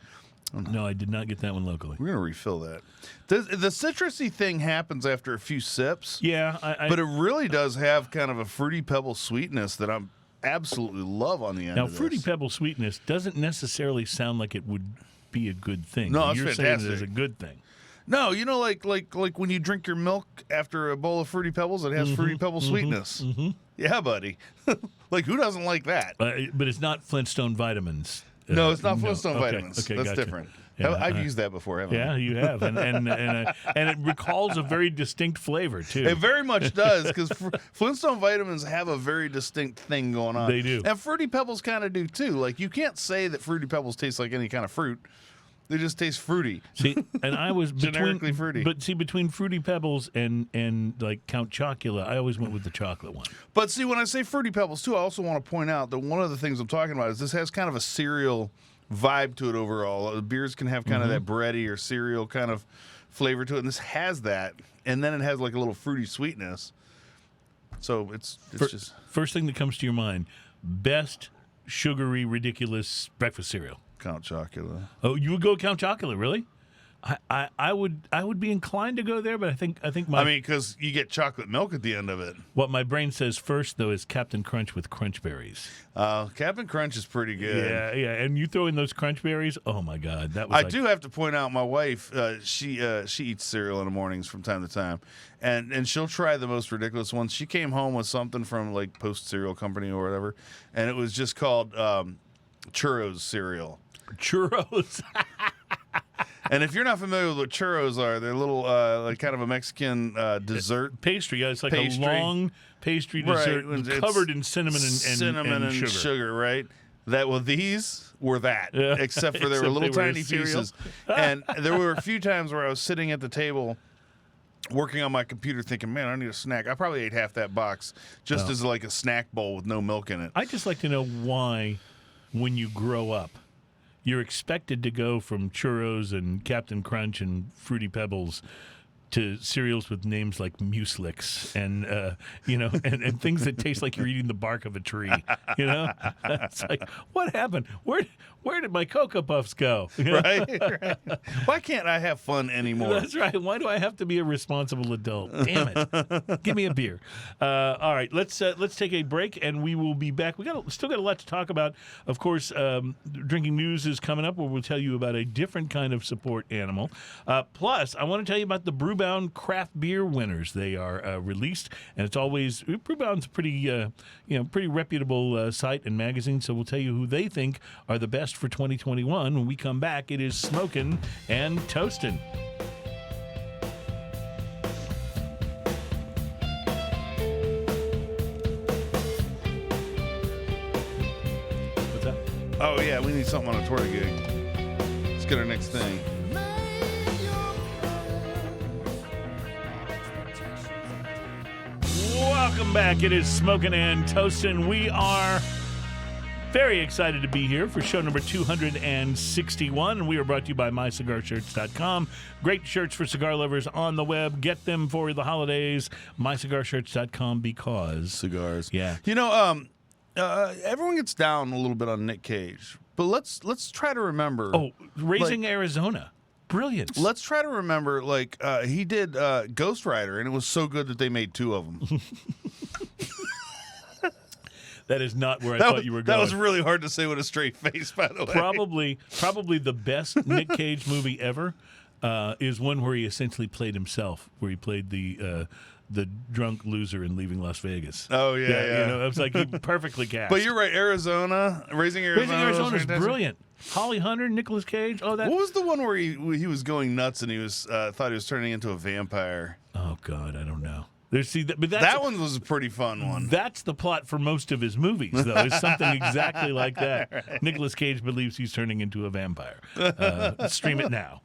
Oh, no, I did not get that one locally. We're gonna refill that. The citrusy thing happens after a few sips. Yeah, but it really does have kind of a fruity pebble sweetness that I'm absolutely love on the end. Now, of this. fruity pebble sweetness doesn't necessarily sound like it would be a good thing. No, it's you're fantastic. saying it is a good thing. No, you know, like when you drink your milk after a bowl of Fruity Pebbles, it has Fruity Pebble sweetness. Yeah, buddy. Like, who doesn't like that? But it's not Flintstone vitamins. No, it's not Flintstone vitamins. Okay, That's gotcha. different. Yeah, I've used that before, haven't I? Yeah, you have, and it recalls a very distinct flavor too. It very much does, because Flintstone vitamins have a very distinct thing going on. They do. And Fruity Pebbles kind of do, too. Like, you can't say that Fruity Pebbles taste like any kind of fruit. They just taste fruity. See, and I was generically fruity. But see, between Fruity Pebbles and like Count Chocula, I always went with the chocolate one. But see, when I say Fruity Pebbles, too, I also want to point out that one of the things I'm talking about is this has kind of a cereal vibe to it overall. The beers can have kind of that bready or cereal kind of flavor to it, and this has that, and then it has like a little fruity sweetness. So it's just... First thing that comes to your mind, best sugary, ridiculous breakfast cereal. Count Chocula. Oh, you would go Count Chocula, really? I would be inclined to go there, but I think because you get chocolate milk at the end of it. What my brain says first though is Captain Crunch with Crunch Berries. Captain Crunch is pretty good. Yeah, and you throw in those Crunch Berries. Oh my God, that was. I do have to point out my wife. She eats cereal in the mornings from time to time, and she'll try the most ridiculous ones. She came home with something from like Post Cereal Company or whatever, and it was just called churros cereal. Churros. And if you're not familiar with what churros are, they're little, like kind of a Mexican dessert pastry. Yeah, it's like pastry. a long pastry dessert covered in cinnamon and sugar, right? These were that, except for there were little tiny pieces. And there were a few times where I was sitting at the table working on my computer thinking, man, I need a snack. I probably ate half that box just as like a snack bowl with no milk in it. I'd just like to know why, when you grow up, you're expected to go from churros and Captain Crunch and Fruity Pebbles to cereals with names like Mueslix and and things that taste like you're eating the bark of a tree. It's like, what happened? Where did my Cocoa Puffs go? Right. Why can't I have fun anymore? That's right. Why do I have to be a responsible adult? Damn it! Give me a beer. All right, let's take a break and we will be back. Still got a lot to talk about. Of course, drinking news is coming up, where we'll tell you about a different kind of support animal. Plus, I want to tell you about the Brewbound craft beer winners. They are released, and it's always Brewbound's pretty reputable site and magazine. So we'll tell you who they think are the best for 2021. When we come back, it is Smokin' and Toastin'. What's that? Oh yeah, we need something on a tour gig. Let's get our next thing. Welcome back. It is Smokin' and Toastin'. We are very excited to be here for show number 261. We are brought to you by MyCigarShirts.com. Great shirts for cigar lovers on the web. Get them for the holidays. MyCigarShirts.com, because cigars. Yeah. Everyone gets down a little bit on Nick Cage, but let's try to remember. Oh, Raising Arizona. Brilliant. Let's try to remember, he did Ghost Rider, and it was so good that they made two of them. That is not where I thought you were going. That was really hard to say with a straight face, by the way. Probably the best Nick Cage movie ever is one where he essentially played himself, where he played the drunk loser in Leaving Las Vegas. Oh, yeah. It was like he perfectly cast. But you're right, Raising Arizona is brilliant. Holly Hunter, Nicolas Cage. Oh, that. What was the one where he was going nuts and he was thought he was turning into a vampire? Oh God, I don't know. That one was a pretty fun one. That's the plot for most of his movies, though. It's something exactly like that. Right. Nicolas Cage believes he's turning into a vampire. Stream it now.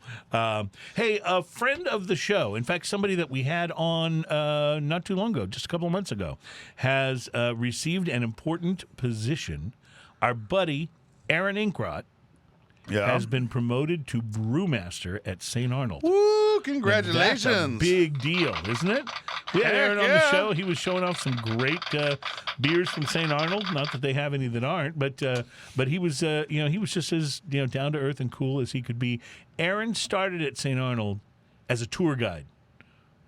Hey, a friend of the show, in fact, somebody that we had on not too long ago, just a couple of months ago, has received an important position. Our buddy, Aaron Inkrod, has been promoted to brewmaster at St. Arnold. Woo! Congratulations! That's a big deal, isn't it? We had Aaron on the show. He was showing off some great beers from St. Arnold. Not that they have any that aren't, but he was he was just as down to earth and cool as he could be. Aaron started at St. Arnold as a tour guide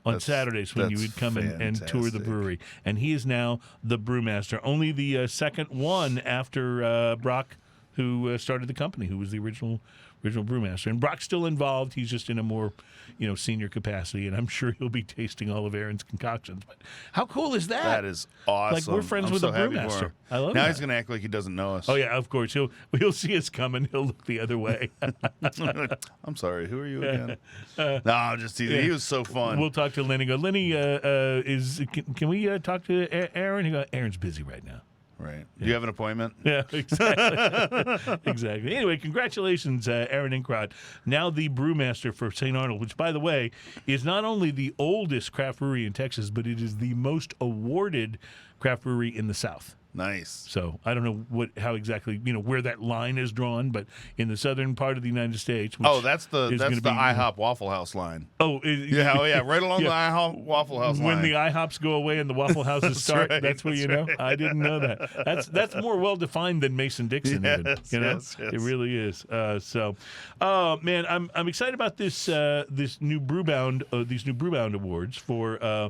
on Saturdays when you would come and tour the brewery, and he is now the brewmaster. Only the second one after Brock, who started the company, who was the original brewmaster. And Brock's still involved. He's just in a more, senior capacity, and I'm sure he'll be tasting all of Aaron's concoctions. But how cool is that? That is awesome. Like, we're friends with a brewmaster. I love that. Now he's going to act like he doesn't know us. Oh, yeah, of course. He'll see us coming. He'll look the other way. I'm sorry. Who are you again? No, just teasing. Yeah. He was so fun. We'll talk to Lenny. Lenny, can we talk to Aaron? He goes, Aaron's busy right now. Right. Do you have an appointment? Yeah, exactly. Exactly. Anyway, congratulations, Aaron Inkrod, now the brewmaster for St. Arnold, which, by the way, is not only the oldest craft brewery in Texas, but it is the most awarded craft brewery in the South. Nice. So I don't know how exactly where that line is drawn, but in the southern part of the United States. That's the IHOP Waffle House line. Oh, right along the IHOP Waffle House line. When the IHOPs go away and the Waffle Houses start, that's where you know. I didn't know that. That's more well defined than Mason-Dixon. Yes. It really is. Man, I'm excited about this new Brewbound these new Brewbound awards for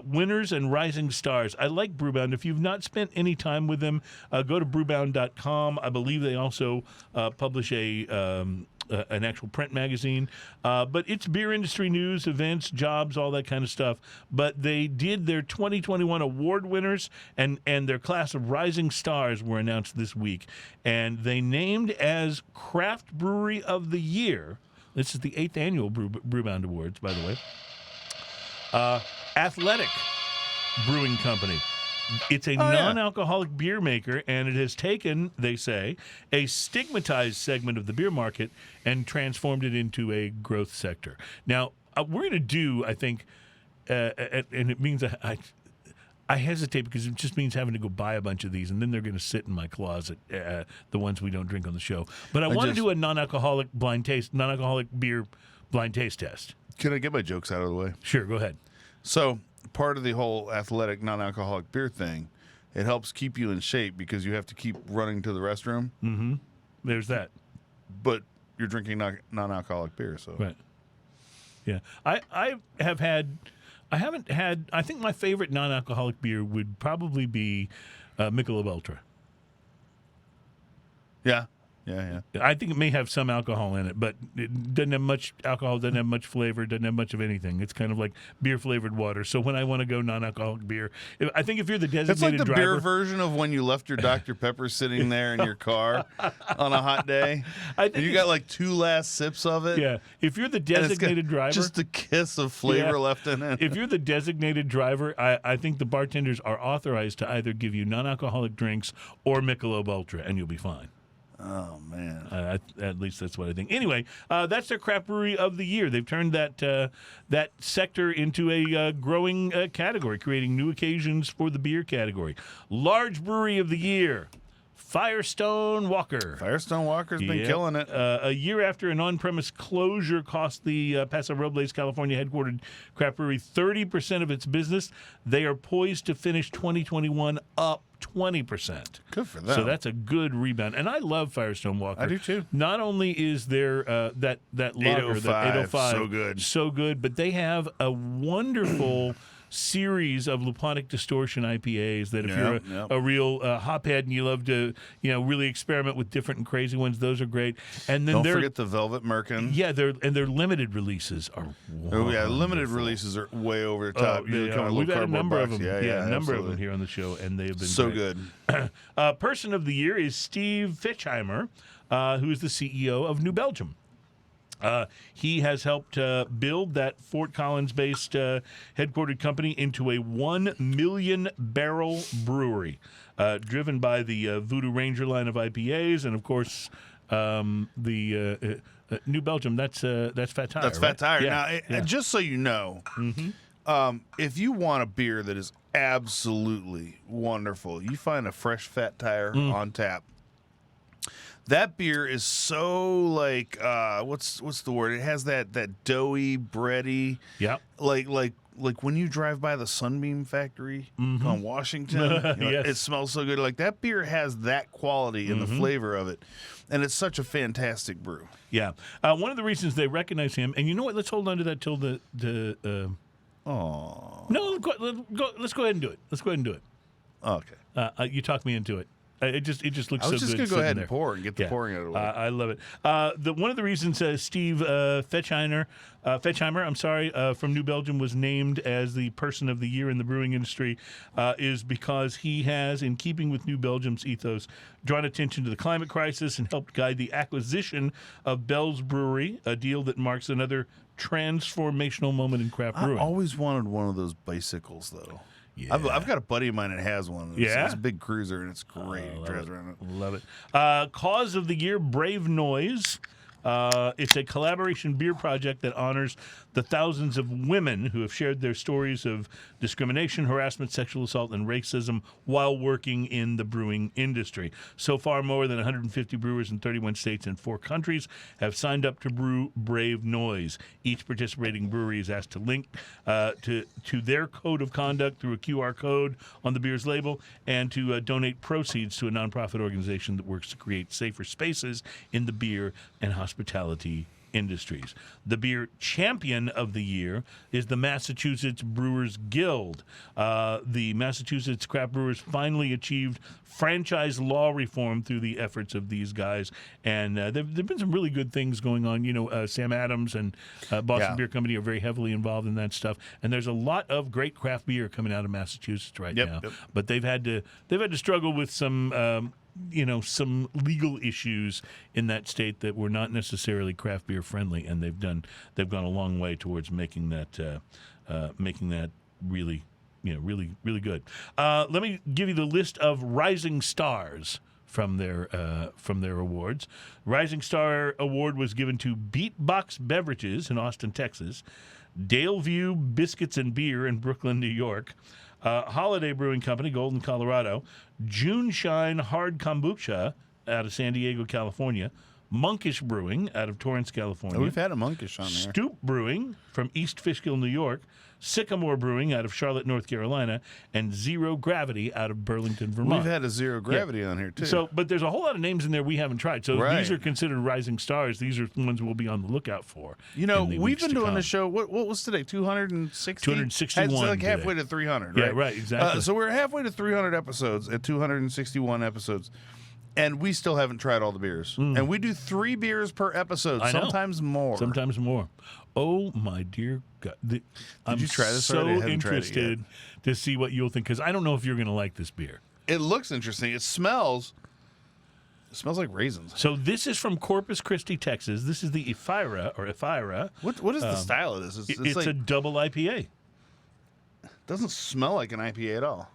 winners and rising stars. I like Brewbound. If you've not spent any time with them, go to brewbound.com. I believe they also publish an actual print magazine, but it's beer industry news, events, jobs, all that kind of stuff. But they did their 2021 award winners, and their class of rising stars were announced this week, and they named as Craft Brewery of the Year. This is the 8th annual Brewbound Awards, by the way. Athletic Brewing Company. It's a non-alcoholic beer maker, and it has taken, they say, a stigmatized segment of the beer market and transformed it into a growth sector. Now, we're going to do, I think, and it means I hesitate because it just means having to go buy a bunch of these, and then they're going to sit in my closet, the ones we don't drink on the show. But I want to do a non-alcoholic beer blind taste test. Can I get my jokes out of the way? Sure, go ahead. So, part of the whole athletic non-alcoholic beer thing, it helps keep you in shape because you have to keep running to the restroom. Mm-hmm. There's that. But you're drinking non-alcoholic beer, so. Right. Yeah. I haven't had, I think my favorite non-alcoholic beer would probably be Michelob Ultra. Yeah. Yeah. I think it may have some alcohol in it, but it doesn't have much alcohol, doesn't have much flavor, doesn't have much of anything. It's kind of like beer-flavored water. So when I want to go non-alcoholic beer, I think if you're the designated driver... It's like the beer version of when you left your Dr. Pepper sitting there in your car on a hot day. You got like 2 last sips of it. Yeah. If you're the designated driver... Just a kiss of flavor left in it. If you're the designated driver, I think the bartenders are authorized to either give you non-alcoholic drinks or Michelob Ultra, and you'll be fine. Oh, man. At least that's what I think. Anyway, that's their craft brewery of the year. They've turned that sector into a growing category, creating new occasions for the beer category. Large brewery of the year, Firestone Walker. Firestone Walker's been killing it. A year after an on-premise closure cost the Paso Robles, California headquartered craft brewery 30% of its business, they are poised to finish 2021 up 20%. Good for them. So that's a good rebound. And I love Firestone Walker. I do too. Not only is there that lager, that 805, so good, but they have a wonderful series of Luponic Distortion IPAs that if you're a real hophead and you love to really experiment with different and crazy ones, those are great. And then don't forget the Velvet Merkin. Yeah, their limited releases are wonderful. Oh yeah, limited releases are way over the top. We've had a number of them. Yeah, a number of them here on the show, and they've been so great. good. Person of the year is Steve Fitchheimer, who is the CEO of New Belgium. He has helped build that Fort Collins-based headquartered company into a 1 million barrel brewery, driven by the Voodoo Ranger line of IPAs, and of course the New Belgium. That's Fat Tire. That's Fat Tire. Now, just so you know, if you want a beer that is absolutely wonderful, you find a fresh Fat Tire on tap. That beer is so like what's the word? It has that doughy, bready. Yep. Like when you drive by the Sunbeam Factory on Washington, Yes. it smells so good. Like that beer has that quality in the flavor of it, and it's such a fantastic brew. Yeah. One of the reasons they recognize him, and you know what? Let's hold on to that till the. Oh. No, let's go ahead and do it. Let's go ahead and do it. Okay. You talked me into it. It just looks so good. I was just gonna go ahead there. and pour and get the pouring out of the way. I love it. One of the reasons Steve Fetchheimer, from New Belgium, was named as the Person of the Year in the brewing industry is because he has, in keeping with New Belgium's ethos, drawn attention to the climate crisis and helped guide the acquisition of Bell's Brewery, a deal that marks another transformational moment in craft brewing. I always wanted one of those bicycles, though. Yeah. I've got a buddy of mine that has one. It's a big cruiser, and it's great. Drives around it. Love it. Cause of the year, Brave Noise. It's a collaboration beer project that honors the thousands of women who have shared their stories of discrimination, harassment, sexual assault, and racism while working in the brewing industry. So far, more than 150 brewers in 31 states and 4 countries have signed up to brew Brave Noise. Each participating brewery is asked to link to their code of conduct through a QR code on the beer's label and to donate proceeds to a nonprofit organization that works to create safer spaces in the beer and hospitality industries. The beer champion of the year is the Massachusetts Brewers Guild. The Massachusetts Craft Brewers finally achieved franchise law reform through the efforts of these guys, and there've been some really good things going on. You know, Sam Adams and Boston Beer Company are very heavily involved in that stuff, and there's a lot of great craft beer coming out of Massachusetts right now. Yep. But they've had to struggle with some some legal issues in that state that were not necessarily craft beer friendly, and they've gone a long way towards making that really good. Let me give you the list of rising stars from their awards. Rising Star Award was given to Beatbox Beverages in Austin, Texas, Daleview Biscuits and Beer in Brooklyn, New York, Holiday Brewing Company, Golden, Colorado, June Shine Hard Kombucha out of San Diego, California, Monkish Brewing out of Torrance, California. Oh, we've had a Monkish on there. Stoop Brewing from East Fishkill, New York, Sycamore Brewing out of Charlotte, North Carolina, and Zero Gravity out of Burlington, Vermont. We've had a Zero Gravity on here, too. So, but there's a whole lot of names in there we haven't tried. So these are considered rising stars. These are ones we'll be on the lookout for. You know, we've been doing this show. What was today? 260? 261. It's like halfway to 300, right? Yeah, right, exactly. So we're halfway to 300 episodes at 261 episodes. And we still haven't tried all the beers. And we do 3 beers per episode, sometimes more. Sometimes more. Oh, my dear God. I'm you try this so already? I haven't interested to see what you'll think, because I don't know if you're going to like this beer. It looks interesting. It smells like raisins. So this is from Corpus Christi, Texas. This is the Ephyra. What is the style of this? It's like a double IPA. Doesn't smell like an IPA at all.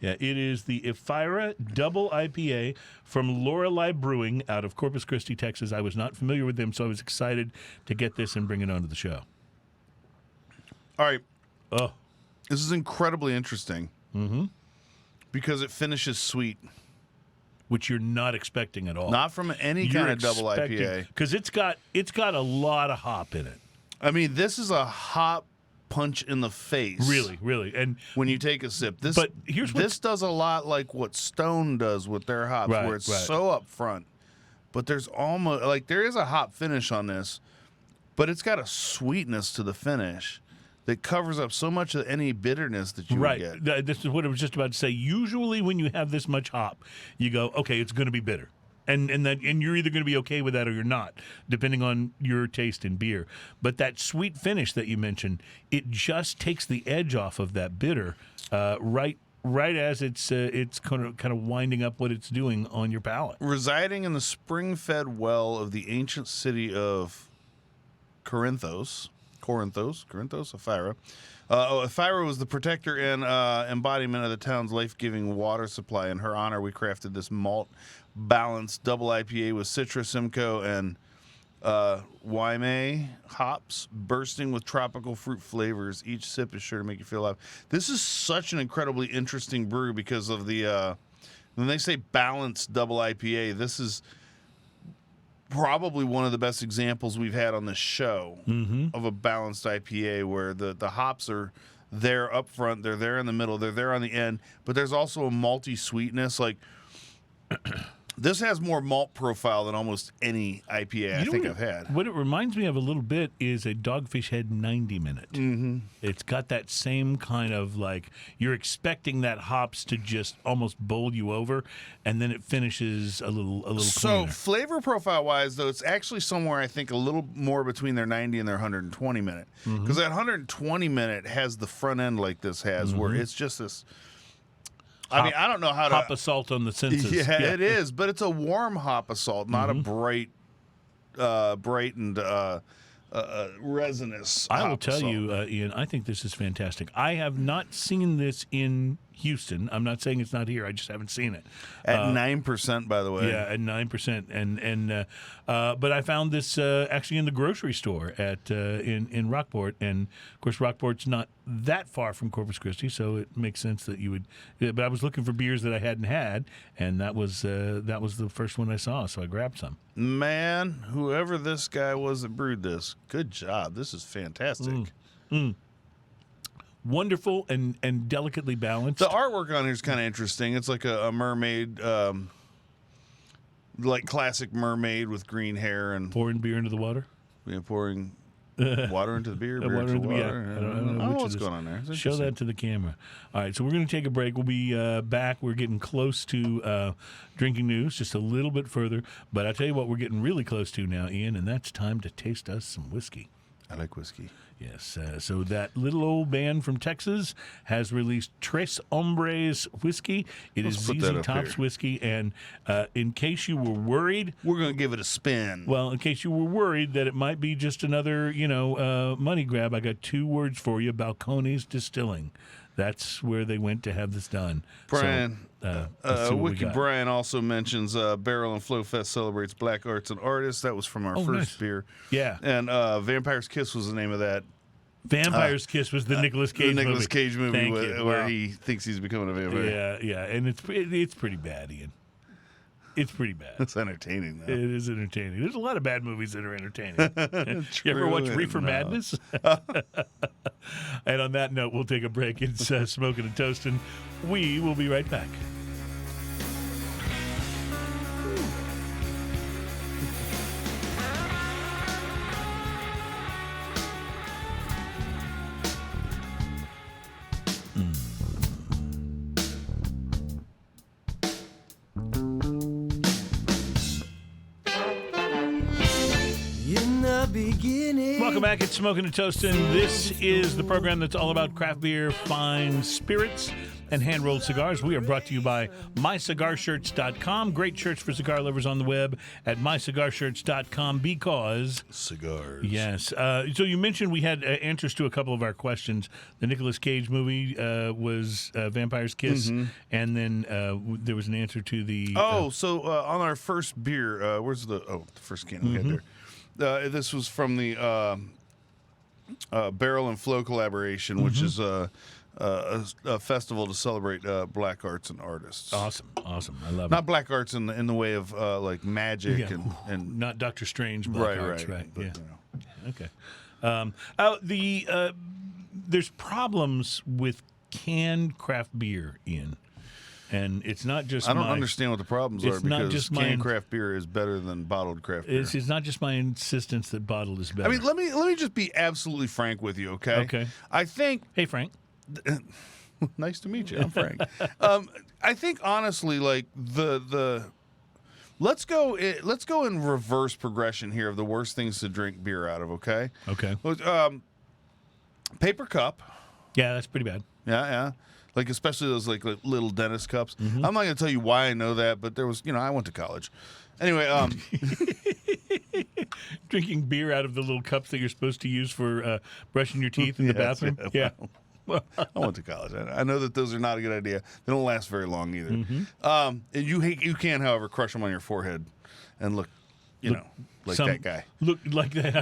Yeah, it is the Ephyra Double IPA from Loreli Brewing out of Corpus Christi, Texas. I was not familiar with them, so I was excited to get this and bring it onto the show. All right. Oh. This is incredibly interesting because it finishes sweet. Which you're not expecting at all. Not from any kind of double IPA. Because it's got a lot of hop in it. I mean, this is a hop punch in the face. Really. And when you take a sip. This does a lot like what Stone does with their hops, where it's so up front. But there's almost like there is a hop finish on this, but it's got a sweetness to the finish that covers up so much of any bitterness that you would get. This is what I was just about to say. Usually when you have this much hop, you go, okay, it's going to be bitter. And you're either going to be okay with that or you're not, depending on your taste in beer. But that sweet finish that you mentioned, it just takes the edge off of that bitter right as it's kind of winding up what it's doing on your palate. Residing in the spring-fed well of the ancient city of Corinthos, Ephyra. Ephyra was the protector and embodiment of the town's life-giving water supply. In her honor, we crafted this malt-balanced double IPA with citrus, Simcoe, and Waimea hops, bursting with tropical fruit flavors. Each sip is sure to make you feel alive. This is such an incredibly interesting brew because of the when they say balanced double IPA, this is probably one of the best examples we've had on the show of a balanced IPA where the hops are there up front, they're there in the middle, they're there on the end, but there's also a malty sweetness. Like this has more malt profile than almost any IPA I think I've had. What it reminds me of a little bit is a Dogfish Head 90 minute. Mm-hmm. It's got that same kind of like you're expecting that hops to just almost bowl you over, and then it finishes a little So cleaner. flavor profile wise, though, it's actually somewhere I think a little more between their 90 and their 120 minute, because that 120 minute has the front end like this has, where it's just this. I mean, I don't know how to hop assault on the senses. Yeah, it is, but it's a warm hop assault, not a bright and resinous. I will tell you, Ian, I think this is fantastic. I have not seen this in Houston. I'm not saying it's not here. I just haven't seen it. At 9%, by the way. Yeah, at 9%. But I found this actually in the grocery store in Rockport, and of course Rockport's not that far from Corpus Christi, so it makes sense that you would. But I was looking for beers that I hadn't had, and that was the first one I saw, so I grabbed some. Man, whoever this guy was that brewed this, good job. This is fantastic. Wonderful and delicately balanced. The artwork on here is kind of interesting. It's like a mermaid, like classic mermaid with green hair and pouring beer into the water. Yeah, pouring water into the beer. Beer water into water. I don't know what's going on there. Show that to the camera. All right, so we're going to take a break. We'll be back. We're getting close to drinking news, just a little bit further. But I'll tell you what we're getting really close to now, Ian, and that's time to taste us some whiskey. I like whiskey. Yes, so that little old band from Texas has released Tres Hombres whiskey. It is Zzz Top Whiskey, and in case you were worried, we're going to give it a spin. Well, in case you were worried that it might be just another, money grab, I got two words for you: Balcones Distilling. That's where they went to have this done. Brian, Wiki Brian also mentions Barrel and Flow Fest celebrates black arts and artists. That was from our first beer. Yeah. And Vampire's Kiss was the name of that. Vampire's Kiss was the Nicolas Cage movie. The Nicolas Cage movie where he thinks he's becoming a vampire. Yeah, and it's pretty bad, Ian. It's pretty bad. It's entertaining, though. It is entertaining. There's a lot of bad movies that are entertaining. You ever watch Reefer Madness? And on that note, we'll take a break. It's Smoking and Toasting. We will be right back. Welcome back. It's Smoking and Toasting. This is the program that's all about craft beer, fine spirits, and hand-rolled cigars. We are brought to you by MyCigarShirts.com. Great shirts for cigar lovers on the web at MyCigarShirts.com because... cigars. Yes. So you mentioned we had answers to a couple of our questions. The Nicolas Cage movie was Vampire's Kiss, and then there was an answer to the... So on our first beer, where's the first can we had there? This was from the Barrel and Flow collaboration, which is a festival to celebrate black arts and artists. Awesome. I love it. Not black arts in the way of like magic and not Doctor Strange black arts, right? But, Okay. There's problems with canned craft beer, Ian. And it's not just I don't understand what the problems are because canned craft beer is better than bottled craft beer. It's not just my insistence that bottled is better. I mean, let me just be absolutely frank with you, okay? Okay. I think... Hey, Frank. Nice to meet you. I'm Frank. I think, honestly, like, Let's go in reverse progression here of the worst things to drink beer out of, okay? Okay. Paper cup. Yeah, that's pretty bad. Yeah. Like, especially those like little dentist cups. I'm not going to tell you why I know that, but there was, I went to college. Anyway, drinking beer out of the little cups that you're supposed to use for brushing your teeth in the bathroom. Yeah. I went to college. I know that those are not a good idea. They don't last very long either. You can, however, crush them on your forehead and look that guy. Look like that.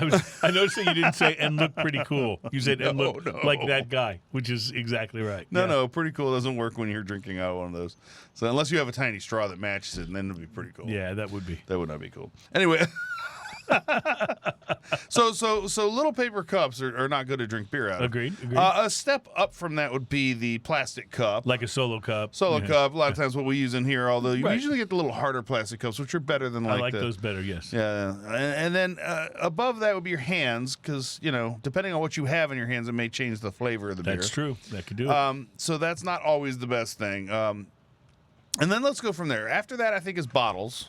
I noticed that you didn't say "and look pretty cool." You said "and look like that guy," which is exactly right. No, pretty cool doesn't work when you're drinking out of one of those. So unless you have a tiny straw that matches it, then it'd be pretty cool. Yeah, that would be. That would not be cool. Anyway, So little paper cups are not good to drink beer out of. Agreed. A step up from that would be the plastic cup. Like a solo cup. Cup. A lot of times what we use in here, although you usually get the little harder plastic cups, which are better than I like those better, yes. Yeah. And then above that would be your hands, because, depending on what you have in your hands, it may change the flavor of the beer. That's true. That could do it. So that's not always the best thing. And then let's go from there. After that, I think is bottles.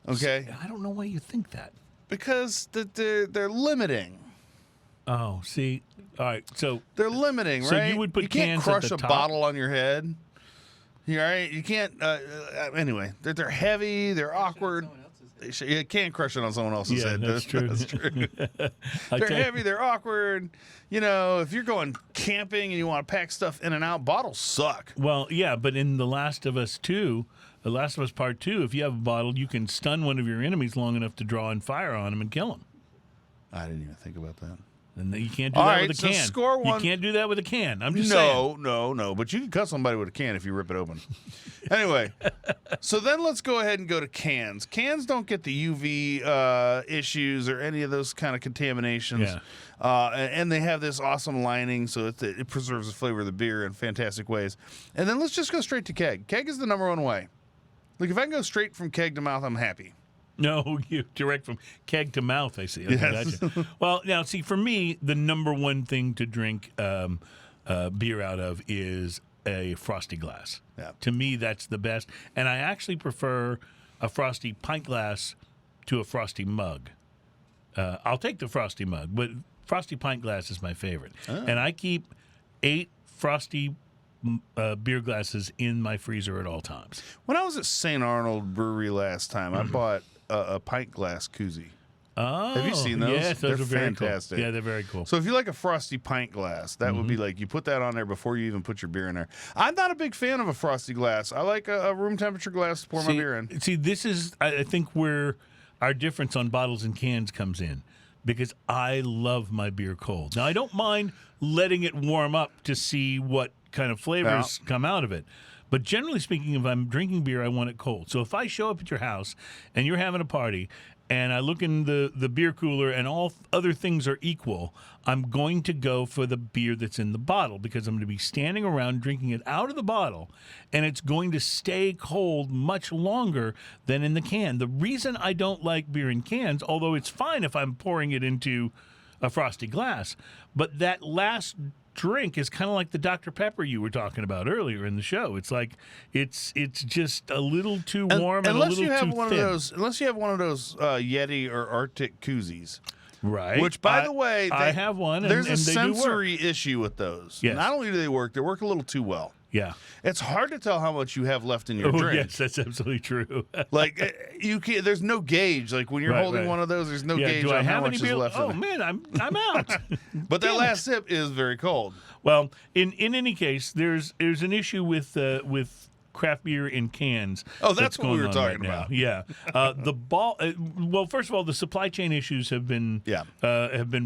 Okay. I don't know why you think that. Because they're limiting. Oh, see. All right. So they're limiting, right? So you would put you can't cans crush at the a top? bottle on your head. You all right? You can't. Anyway, they're heavy. They're awkward. You can't crush it on someone else's head. That's true. That's true. They're heavy. They're awkward. If you're going camping and you want to pack stuff in and out, bottles suck. Well, yeah, but in The Last of Us 2, The Last of Us Part 2, if you have a bottle, you can stun one of your enemies long enough to draw and fire on them and kill them. I didn't even think about that. And you can't do that with a can. Score one. You can't do that with a can. I'm just saying. No. But you can cut somebody with a can if you rip it open. Anyway, so then let's go ahead and go to cans. Cans don't get the UV issues or any of those kind of contaminations. Yeah. And they have this awesome lining, so it preserves the flavor of the beer in fantastic ways. And then let's just go straight to keg. Keg is the number one way. Like, if I can go straight from keg to mouth, I'm happy. No, you direct from keg to mouth, I see. Okay, yes. Gotcha. Well, now, see, for me, the number one thing to drink beer out of is a frosty glass. Yeah. To me, that's the best. And I actually prefer a frosty pint glass to a frosty mug. I'll take the frosty mug, but frosty pint glass is my favorite. Oh. And I keep 8 frosty beer glasses in my freezer at all times. When I was at St. Arnold Brewery last time, I bought a pint glass koozie. Oh, have you seen those? Yes, those they're are very fantastic. Cool. Yeah, they're very cool. So if you like a frosty pint glass, that would be like you put that on there before you even put your beer in there. I'm not a big fan of a frosty glass. I like a room temperature glass to pour my beer in. See, this is, I think, where our difference on bottles and cans comes in, because I love my beer cold. Now, I don't mind letting it warm up to see what kind of flavors come out of it. But generally speaking, if I'm drinking beer, I want it cold. So if I show up at your house and you're having a party and I look in the beer cooler and all other things are equal, I'm going to go for the beer that's in the bottle, because I'm going to be standing around drinking it out of the bottle, and it's going to stay cold much longer than in the can. The reason I don't like beer in cans, although it's fine if I'm pouring it into a frosty glass, but that last drink is kind of like the Dr. Pepper you were talking about earlier in the show. It's like it's just a little too warm and a little too thin. Unless you have one of those Yeti or Arctic koozies. Right. Which, by the way, I have one. There's and a they sensory issue with those. Yes. Not only do they work a little too well. Yeah. It's hard to tell how much you have left in your drink. Yes, that's absolutely true. Like, you can't. There's no gauge. Like, when you're holding one of those, there's no gauge on how much is left. Oh man, I'm out. But that last sip is very cold. Well, in any case, there's an issue with craft beer in cans. Oh, that's what we were right talking about. Yeah. Well, first of all, the supply chain issues have been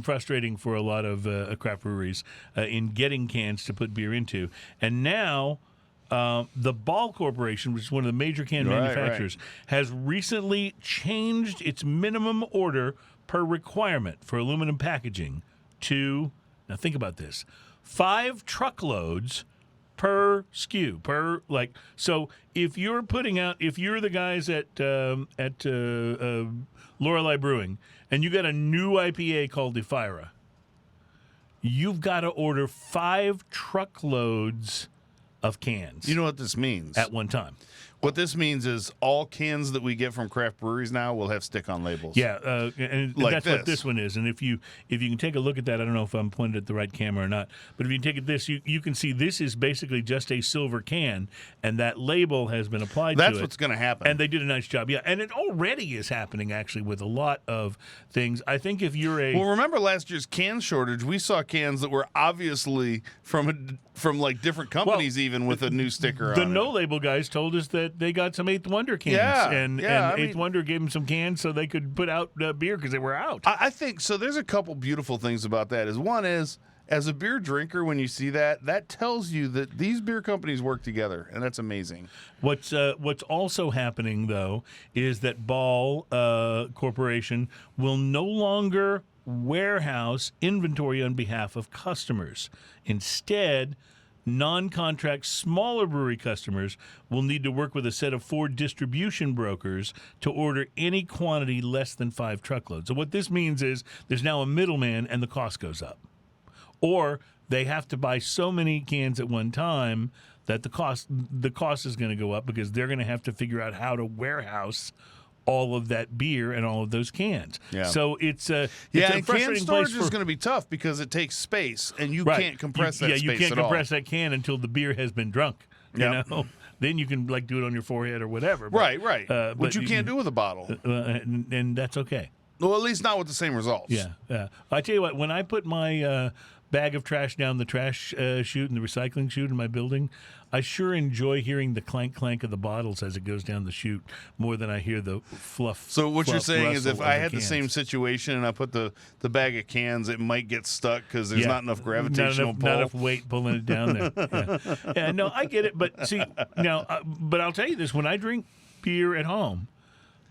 frustrating for a lot of craft breweries in getting cans to put beer into. And now the Ball Corporation, which is one of the major can manufacturers, has recently changed its minimum order per requirement for aluminum packaging to, now think about this, 5 truckloads per SKU, so if you're the guys at Loreli Brewing and you got a new IPA called Ephyra, you've got to order 5 truckloads of cans. You know what this means? At one time. What this means is all cans that we get from craft breweries now will have stick-on labels. Yeah, and like that's what this one is. And if you can take a look at that, I don't know if I'm pointed at the right camera or not, but if you take this, you can see this is basically just a silver can, and that label has been applied to it. That's what's going to happen. And they did a nice job. Yeah, and it already is happening, actually, with a lot of things. I think if you're Well, remember last year's can shortage? We saw cans that were obviously from like different companies, even with a new sticker on it. The no-label guys told us that they got some Eighth Wonder cans, and Eighth Wonder gave them some cans so they could put out beer because they were out. I think so. There's a couple beautiful things about that. One is, as a beer drinker, when you see that, that tells you that these beer companies work together, and that's amazing. What's also happening, though, is that Ball Corporation will no longer warehouse inventory on behalf of customers. Instead, non-contract smaller brewery customers will need to work with a set of 4 distribution brokers to order any quantity less than 5 truckloads. So what this means is there's now a middleman and the cost goes up. Or they have to buy so many cans at one time that the cost is going to go up because they're going to have to figure out how to warehouse all of that beer and all of those cans. Yeah. So it's a and frustrating can storage place is going to be tough because it takes space, and you can't compress that space at all. Yeah, you can't compress that can until the beer has been drunk. You know, then you can like do it on your forehead or whatever. But, right. Which you can't do with a bottle, and that's okay. Well, at least not with the same results. Yeah. I tell you what, when I put my bag of trash down the trash chute and the recycling chute in my building, I sure enjoy hearing the clank of the bottles as it goes down the chute more than I hear the fluff. So what you're saying is if I had the same cans. situation and I put the bag of cans, it might get stuck because there's not enough gravitational pull. Not enough weight pulling it down there. Yeah, no, I get it. But see, now, but I'll tell you this. When I drink beer at home,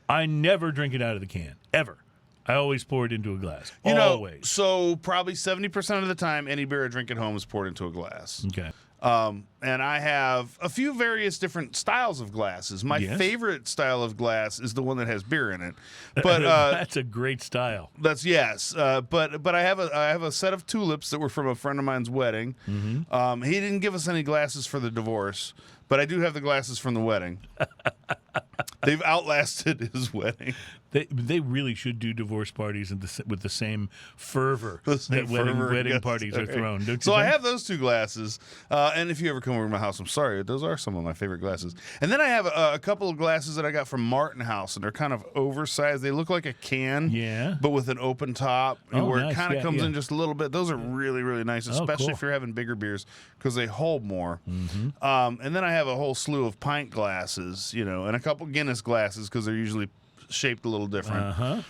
I never drink it out of the can, ever. I always pour it into a glass. Always. So probably 70% of the time, any beer I drink at home is poured into a glass. Okay. And I have a few various different styles of glasses. My favorite style of glass is the one that has beer in it. But that's a great style. But I have a set of tulips that were from a friend of mine's wedding. Mm-hmm. He didn't give us any glasses for the divorce, but I do have the glasses from the wedding. They've outlasted his wedding. They really should do divorce parties with the same fervor that wedding parties are thrown. Don't you so think? I have those 2 glasses, and if you ever come over to my house, I'm sorry, those are some of my favorite glasses. And then I have a couple of glasses that I got from Martin House, and they're kind of oversized. They look like a can, but with an open top, where it kind of comes in just a little bit. Those are really, really nice, especially if you're having bigger beers because they hold more. Mm-hmm. And then I have a whole slew of pint glasses, and a couple Guinness glasses because they're usually shaped a little different.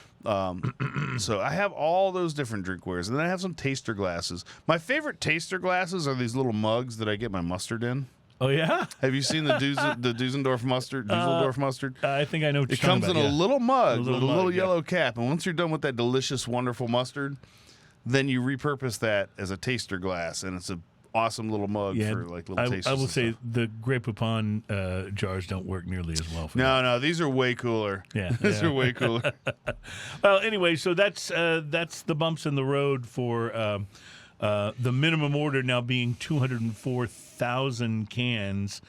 So I have all those different drinkwares, and then I have some taster glasses. My favorite taster glasses are these little mugs that I get my mustard in. Oh yeah, have you seen the Dusseldorf mustard? I think I know what it comes in a little mug with a little yellow cap, and once you're done with that delicious, wonderful mustard, then you repurpose that as a taster glass, and it's a awesome little mug for like little tasters. I will say the Grey Poupon jars don't work nearly as well. No, these are way cooler. Yeah, these are way cooler. Well, anyway, so that's the bumps in the road for the minimum order now being 204,000 cans.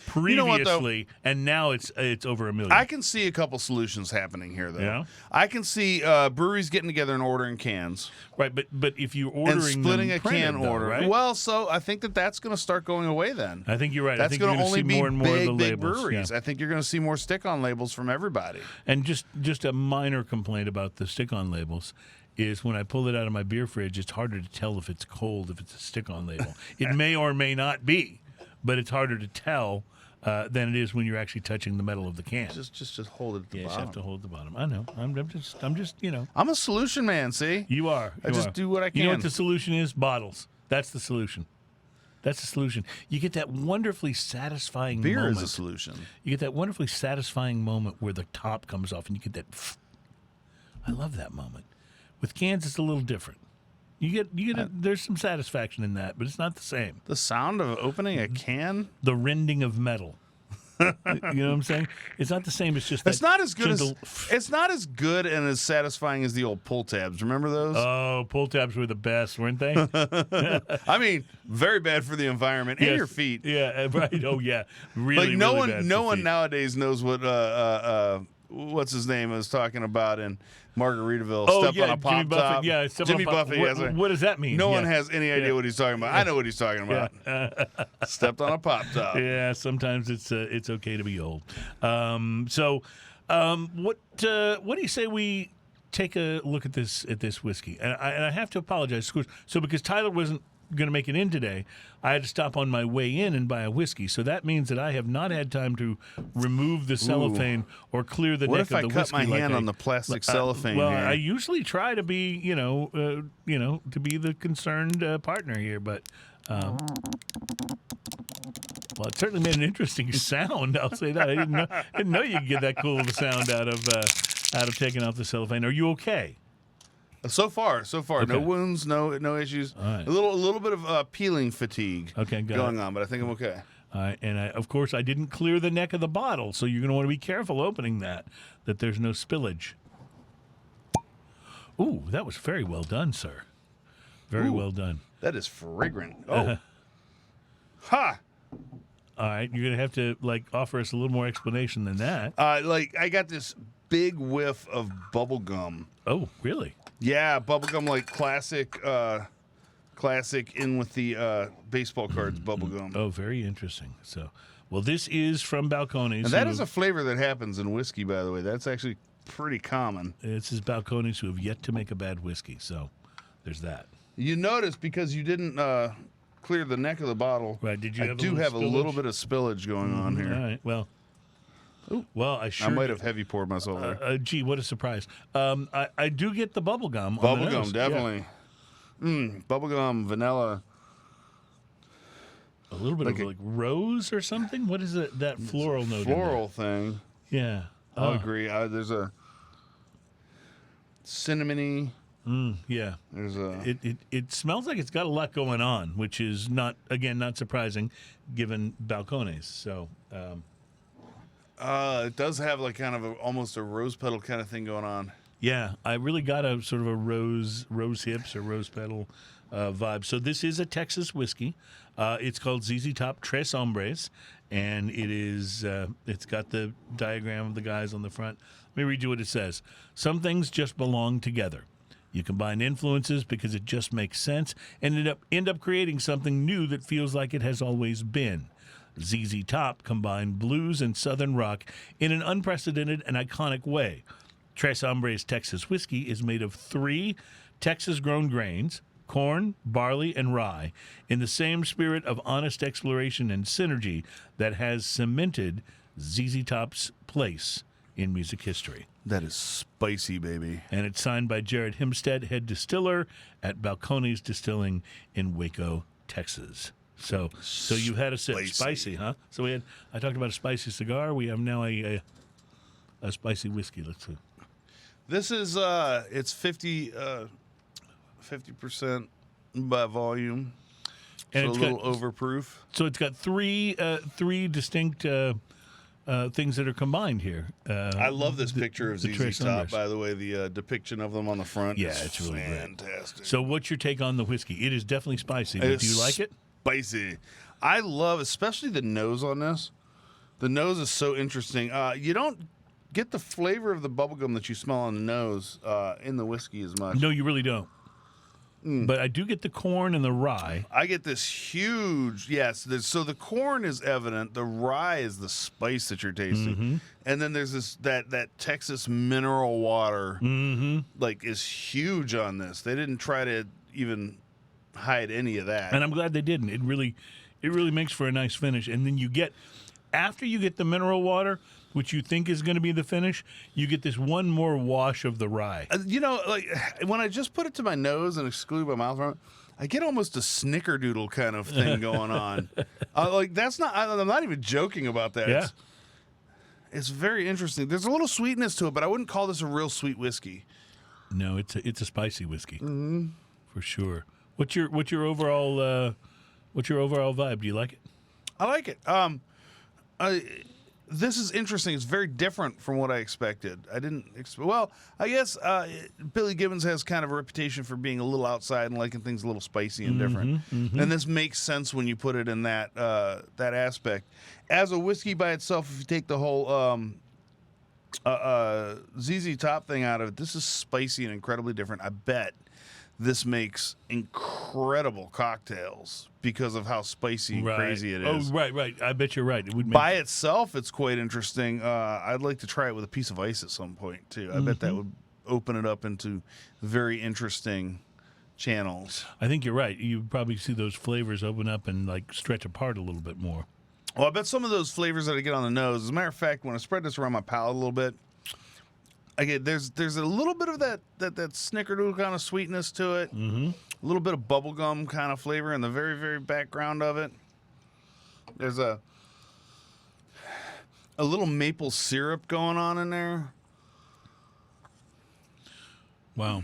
Previously, and now it's over 1 million. I can see a couple solutions happening here, though. Yeah? I can see breweries getting together and ordering cans. Right, but if you're ordering and splitting them a can order, right? Well, so I think that's going to start going away then. I think you're right. That's going to only be more and more big, of the big labels. breweries. Yeah. I think you're going to see more stick-on labels from everybody. And just a minor complaint about the stick-on labels is when I pull it out of my beer fridge, it's harder to tell if it's cold if it's a stick-on label. It may or may not be, but it's harder to tell than it is when you're actually touching the metal of the can. Just hold it at the bottom. You have to hold the bottom. I know. I'm just I'm a solution man, see? You are. I just do what I can. You know what the solution is? Bottles. That's the solution. That's the solution. You get that wonderfully satisfying Beer moment. Is a solution. You get that wonderfully satisfying moment where the top comes off and you get that. I love that moment. With cans, it's a little different. You get there's some satisfaction in that, but it's not the same. The sound of opening a can? The rending of metal. You know what I'm saying? It's not the same. It's just it's not as good it's not as good and as satisfying as the old pull tabs. Remember those? Oh, pull tabs were the best, weren't they? I mean, very bad for the environment and your feet. Yeah, right. Oh, yeah. Really, like no one feet. nowadays knows what what's his name was talking about in Margaritaville. Step on a pop Jimmy top. Buffett. Yeah, Jimmy Buffett. What does that mean? No one has any idea what he's talking about. I know what he's talking about. Stepped on a pop top. Yeah, sometimes it's okay to be old. So, what do you say we take a look at this whiskey? And I have to apologize. So because Tyler wasn't going to make it in today, I had to stop on my way in and buy a whiskey. So that means that I have not had time to remove the cellophane or clear the neck of the whiskey. What if I cut my hand on the plastic cellophane well, here? I usually try to be, to be the concerned partner here, but. Well, it certainly made an interesting sound. I'll say that. I didn't know you could get that cool of a sound out of taking off the cellophane. Are you okay? So far, Okay. no wounds, no issues. All right. A little bit of peeling fatigue going on, but I think I'm okay. All right, and of course I didn't clear the neck of the bottle, so you're going to want to be careful opening that there's no spillage. Ooh, that was very well done, sir. Very well done. That is fragrant. Oh, ha! All right, you're going to have to offer us a little more explanation than that. I got this big whiff of bubble gum. Oh, really? Yeah, bubblegum classic in with the baseball cards bubblegum. Oh, very interesting. So, well, this is from Balcones. And that is a flavor that happens in whiskey, by the way. That's actually pretty common. This is Balcones, who have yet to make a bad whiskey. So, there's that. You notice because you didn't clear the neck of the bottle. Right? Did you? I do have a little bit of spillage going on here. All right. Well. Well, I might have heavy poured myself there. Gee, what a surprise! I do get the bubble gum. Bubble gum, definitely. Yeah. Bubble gum, vanilla. A little bit of rose or something. What is it? That floral note. Floral thing. Yeah, I'll agree. There's a cinnamony. Yeah. There's a. It smells like it's got a lot going on, which is not surprising, given Balcones. So. It does have kind of almost a rose petal kind of thing going on. Yeah, I really got a sort of a rose hips or rose petal vibe. So this is a Texas whiskey. It's called Zzz Top Tres Hombres, and it's got the diagram of the guys on the front. Let me read you what it says. Some things just belong together. You combine influences because it just makes sense, and end up creating something new that feels like it has always been. Zzz Top combined blues and southern rock in an unprecedented and iconic way. Tres Hombres Texas whiskey is made of 3 Texas-grown grains, corn, barley, and rye, in the same spirit of honest exploration and synergy that has cemented Zzz Top's place in music history. That is spicy, baby. And it's signed by Jared Himstead, head distiller at Balcones Distilling in Waco, Texas. So you had a sip. Spicy, huh? So I talked about a spicy cigar. We have now a spicy whiskey. Let's see. This is it's 50% by volume. And it's a little overproof. So it's got three distinct things that are combined here. I love this picture of Zzz Top, by the way. The depiction of them on the front. Yeah, it's really fantastic. Great. So what's your take on the whiskey? It is definitely spicy. But do you like it? Spicy. I love, especially the nose on this. The nose is so interesting. You don't get the flavor of the bubblegum that you smell on the nose in the whiskey as much. No, you really don't. But I do get the corn and the rye. I get this huge, yes. So the corn is evident. The rye is the spice that you're tasting. And then there's that Texas mineral water, is huge on this. They didn't try to even hide any of that. And I'm glad they didn't. It really makes for a nice finish. And then after you get the mineral water, which you think is going to be the finish, you get this one more wash of the rye. When I just put it to my nose and exclude my mouth from it, I get almost a snickerdoodle kind of thing going on. That's not. I'm not even joking about that. Yeah. It's very interesting. There's a little sweetness to it, but I wouldn't call this a real sweet whiskey. No, it's a spicy whiskey for sure. What's your overall vibe? Do you like it? I like it. This is interesting. It's very different from what I expected. I didn't. I guess Billy Gibbons has kind of a reputation for being a little outside and liking things a little spicy and different. And this makes sense when you put it in that aspect. As a whiskey by itself, if you take the whole ZZ Top thing out of it, this is spicy and incredibly different. I bet this makes incredible cocktails because of how spicy and crazy it is. Oh, right. I bet you're right. It would by itself, it's quite interesting. I'd like to try it with a piece of ice at some point, too. I bet that would open it up into very interesting channels. I think you're right. You probably see those flavors open up and like stretch apart a little bit more. Well, I bet some of those flavors that I get on the nose, as a matter of fact, when I spread this around my palate a little bit, I get there's a little bit of that snickerdoodle kind of sweetness to it. Mm-hmm. A little bit of bubblegum kind of flavor in the very, very background of it. There's a little maple syrup going on in there. Wow.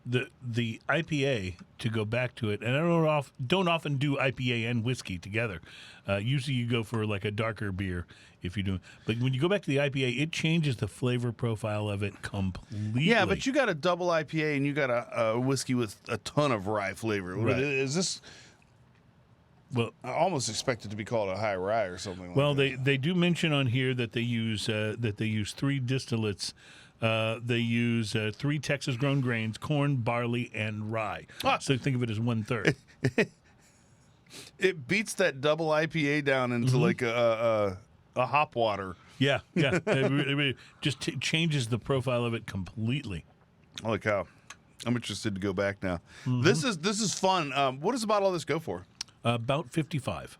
The IPA, to go back to it, and I don't often do IPA and whiskey together. Usually you go for like a darker beer if you do. But when you go back to the IPA, it changes the flavor profile of it completely. Yeah, but you got a double IPA and you got a whiskey with a ton of rye flavor. Right. Is this... Well, I almost expect it to be called a high rye or something. Well, like they do mention on here that they use 3 distillates. They use 3 Texas-grown grains: corn, barley, and rye. So think of it as 1/3. It beats that double IPA down into like a hop water. Yeah. It just changes the profile of it completely. Holy cow! I'm interested to go back now. Mm-hmm. This is fun. What does about all this go for? About $55.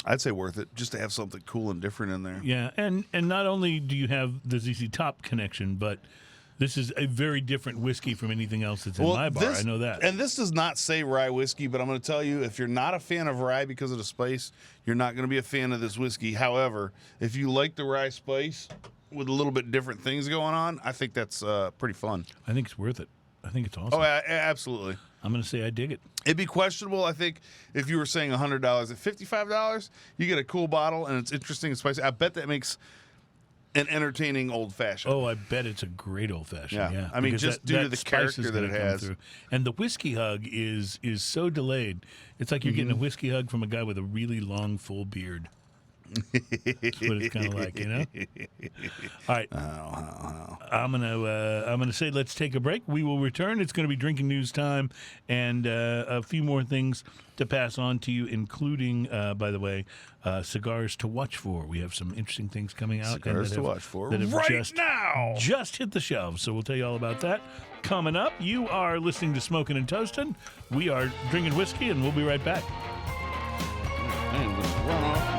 I'd say worth it, just to have something cool and different in there. Yeah, and not only do you have the Zzz Top connection, but this is a very different whiskey from anything else that's in my bar. I know that. And this does not say rye whiskey, but I'm going to tell you, if you're not a fan of rye because of the spice, you're not going to be a fan of this whiskey. However, if you like the rye spice with a little bit different things going on, I think that's pretty fun. I think it's worth it. I think it's awesome. Oh, absolutely. I'm going to say I dig it. It'd be questionable, I think, if you were saying $100. At $55, you get a cool bottle, and it's interesting and spicy. I bet that makes an entertaining old-fashioned. Oh, I bet it's a great old-fashioned, yeah. I mean, because just due to the character that it has. Through. And the whiskey hug is so delayed. It's like you're getting a whiskey hug from a guy with a really long, full beard. That's what it's kind of like, you know. All right, I'm gonna say let's take a break. We will return. It's going to be drinking news time, and a few more things to pass on to you, including, by the way, cigars to watch for. We have some interesting things coming out. Cigars to watch for that have right now. Just hit the shelves. So we'll tell you all about that coming up. You are listening to Smoking and Toasting. We are drinking whiskey, and we'll be right back. I am going to run off.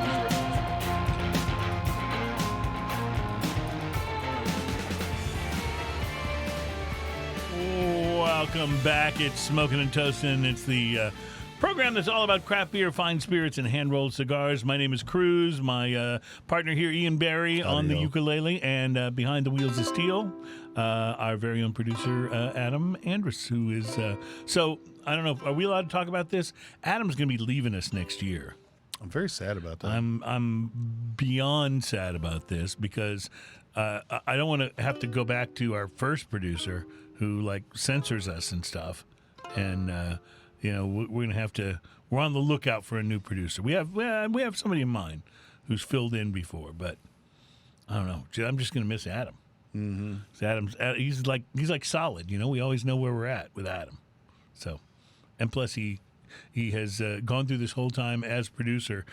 Welcome back. It's Smoking and Toasting. It's the program that's all about craft beer, fine spirits, and hand-rolled cigars. My name is Cruz. My partner here, Ian Barry, on the ukulele, and behind the wheels of steel, our very own producer, Adam Andrus, who is... So, I don't know, are we allowed to talk about this? Adam's going to be leaving us next year. I'm very sad about that. I'm beyond sad about this because I don't want to have to go back to our first producer who like censors us and stuff, and we're gonna have to. We're on the lookout for a new producer. We have somebody in mind who's filled in before, but I don't know. I'm just gonna miss Adam. Mm-hmm. He's like solid. You know, we always know where we're at with Adam. So, and plus he has gone through this whole time as producer.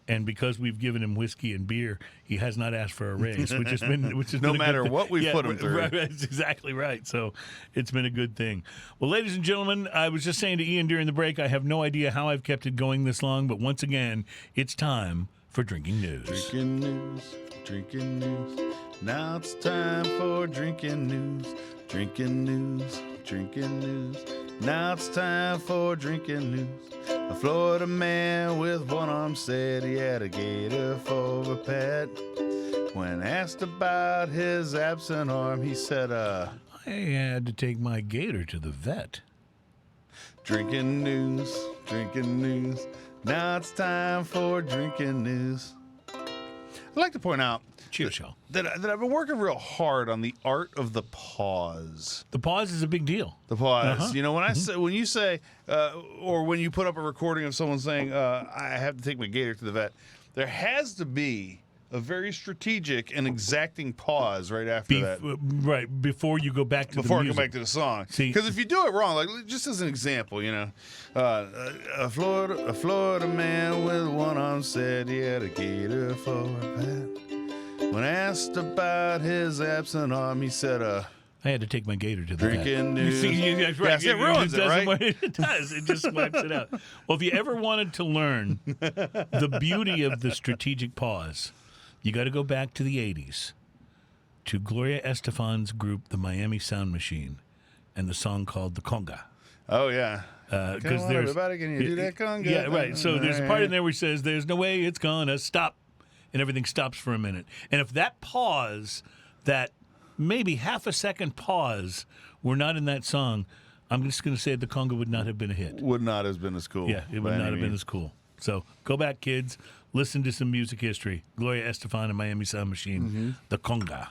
And because we've given him whiskey and beer, he has not asked for a raise, which has been no matter what we put him through. Right, that's exactly right. So it's been a good thing. Well, ladies and gentlemen, I was just saying to Ian during the break, I have no idea how I've kept it going this long, but once again, it's time for drinking news. Drinking news, drinking news. Now it's time for drinking news, drinking news, drinking news. Now it's time for drinking news. A Florida man with one arm said he had a gator for a pet. When asked about his absent arm, he said, I had to take my gator to the vet. Drinking news, drinking news. Now it's time for drinking news. I'd like to point out that I've been working real hard on the art of the pause. The pause is a big deal. The pause. You know, when you say, or when you put up a recording of someone saying, I have to take my gator to the vet, there has to be a very strategic and exacting pause right after that. Right, before you go back to the music. Before I go back to the song. Because if you do it wrong, like just as an example, you know, a Florida man with one arm said he had a gator for a pet. When asked about his absent arm, he said, I had to take my gator to the drinking vet. news. You see, that's right. Yes, it ruins it, right? It does. It just wipes it out. Well, if you ever wanted to learn the beauty of the strategic pause, you got to go back to the 80s, to Gloria Estefan's group, the Miami Sound Machine, and the song called The Conga. Oh, yeah. Because there's everybody, can you do that conga? Yeah, right. So there's a part in there where he says, "There's no way it's gonna stop," and everything stops for a minute. And if that pause, that maybe half a second pause, were not in that song, I'm just going to say the conga would not have been a hit. Would not have been as cool. Yeah, it would not have been as cool. So go back, kids. Listen to some music history. Gloria Estefan and Miami Sound Machine. The conga.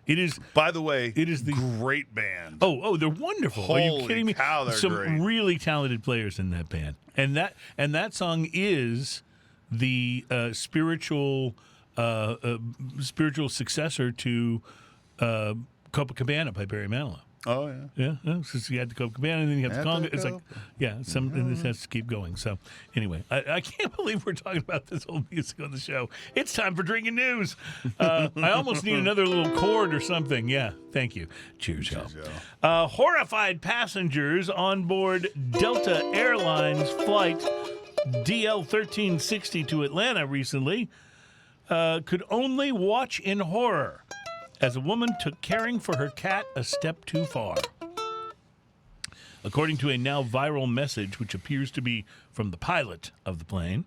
It is. By the way, it is the great band. Oh, they're wonderful. Holy Are you kidding me? Cow, they're Some great. really talented players in that band, and that song is the spiritual successor to Copacabana by Barry Manilow. Oh, yeah. Yeah. So you had the Copacabana, and then you have the conga. It's like, and this has to keep going. So anyway, I can't believe we're talking about this old music on the show. It's time for drinking news. I almost need another little chord or something. Yeah, thank you. Cheers, y'all. Horrified passengers on board Delta Airlines flight DL 1360 to Atlanta recently could only watch in horror as a woman took caring for her cat a step too far. According to a now viral message, which appears to be from the pilot of the plane,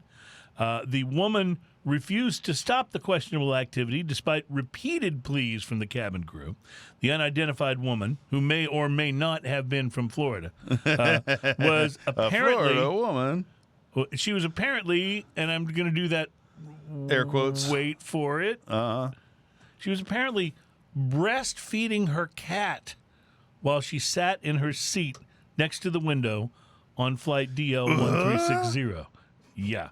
the woman refused to stop the questionable activity despite repeated pleas from the cabin crew. The unidentified woman, who may or may not have been from Florida, was apparently... A Florida woman. She was apparently, and I'm going to do that... Air quotes. Wait for it. She was apparently breastfeeding her cat while she sat in her seat next to the window on flight DL 1360. Yeah.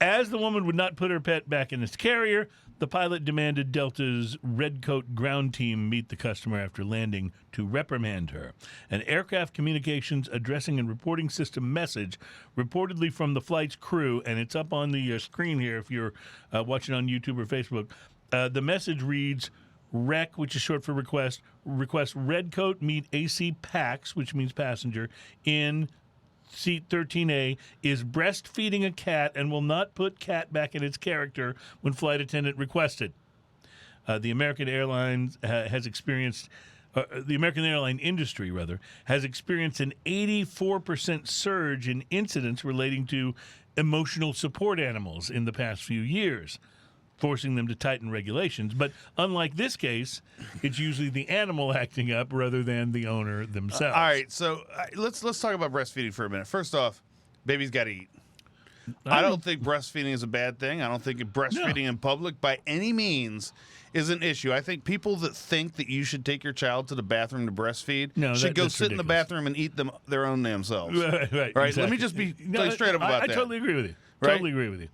As the woman would not put her pet back in its carrier, the pilot demanded Delta's Redcoat ground team meet the customer after landing to reprimand her. An aircraft communications addressing and reporting system message reportedly from the flight's crew, and it's up on the screen here if you're watching on YouTube or Facebook. The message reads, REC, which is short for request Redcoat meet AC Pax, which means passenger, in seat 13A, is breastfeeding a cat and will not put cat back in its character when flight attendant requested. The American Airlines has experienced, the American airline industry, rather, has experienced an 84% surge in incidents relating to emotional support animals in the past few years, forcing them to tighten regulations. But unlike this case, it's usually the animal acting up rather than the owner themselves. All right, so let's talk about breastfeeding for a minute. First off, babies got to eat. I don't think breastfeeding is a bad thing. I don't think breastfeeding in public by any means is an issue. I think people that think that you should take your child to the bathroom to breastfeed should go sit in the bathroom and eat their own damn selves. Right. Exactly. Let me just be straight up about that. I totally agree with you. Right? Totally agree with you.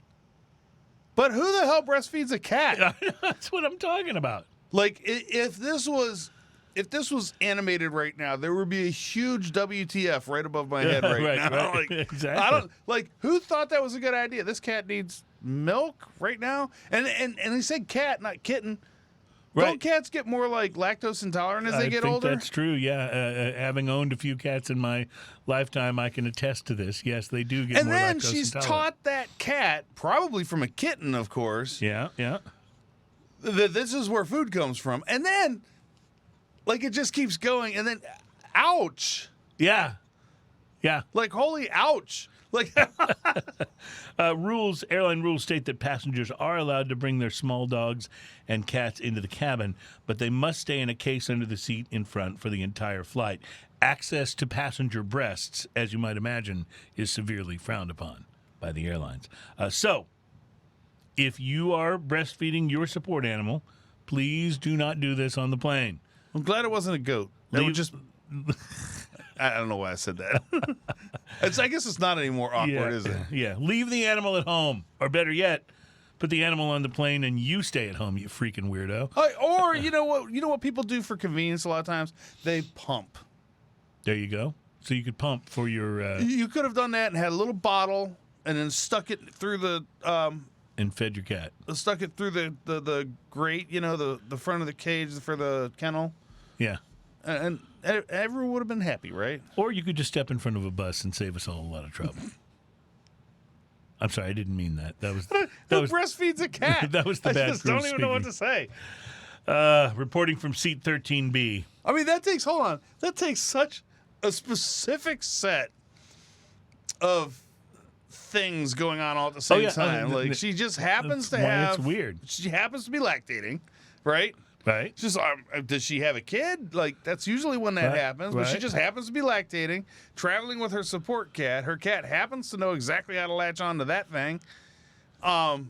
But who the hell breastfeeds a cat? That's what I'm talking about. Like, if this was animated right now, there would be a huge WTF right above my head right now. Right. Like, Exactly. Who thought that was a good idea? This cat needs milk right now, and they said cat, not kitten. Right. Don't cats get more like lactose intolerant as they get older? That's true. Yeah, having owned a few cats in my lifetime, I can attest to this. Yes, they do get more lactose intolerant. And then she's taught that cat, probably from a kitten, of course. Yeah. That this is where food comes from, and then, like, it just keeps going, and then, ouch. Yeah. Like, holy ouch. Like, airline rules state that passengers are allowed to bring their small dogs and cats into the cabin, but they must stay in a case under the seat in front for the entire flight. Access to passenger breasts, as you might imagine, is severely frowned upon by the airlines. So, if you are breastfeeding your support animal, please do not do this on the plane. I'm glad it wasn't a goat. That would just... I don't know why I said that. I guess it's not any more awkward, is it? Yeah. Leave the animal at home. Or better yet, put the animal on the plane and you stay at home, you freaking weirdo. Or you know what people do for convenience a lot of times? They pump. There you go. So you could pump for your... You could have done that and had a little bottle and then stuck it through the and fed your cat. Stuck it through the grate, the front of the cage for the kennel. Yeah. And everyone would have been happy, right? Or you could just step in front of a bus and save us all a lot of trouble. I'm sorry, I didn't mean that. Who breastfeeds a cat? That was the bad I just don't even know what to say. Reporting from seat 13B. I mean, that takes such a specific set of things going on all at the same time. Like, she just happens to have... It's weird. She happens to be lactating, right? Right. Just does she have a kid? Like, that's usually when that happens. But she just happens to be lactating, traveling with her support cat. Her cat happens to know exactly how to latch onto that thing. I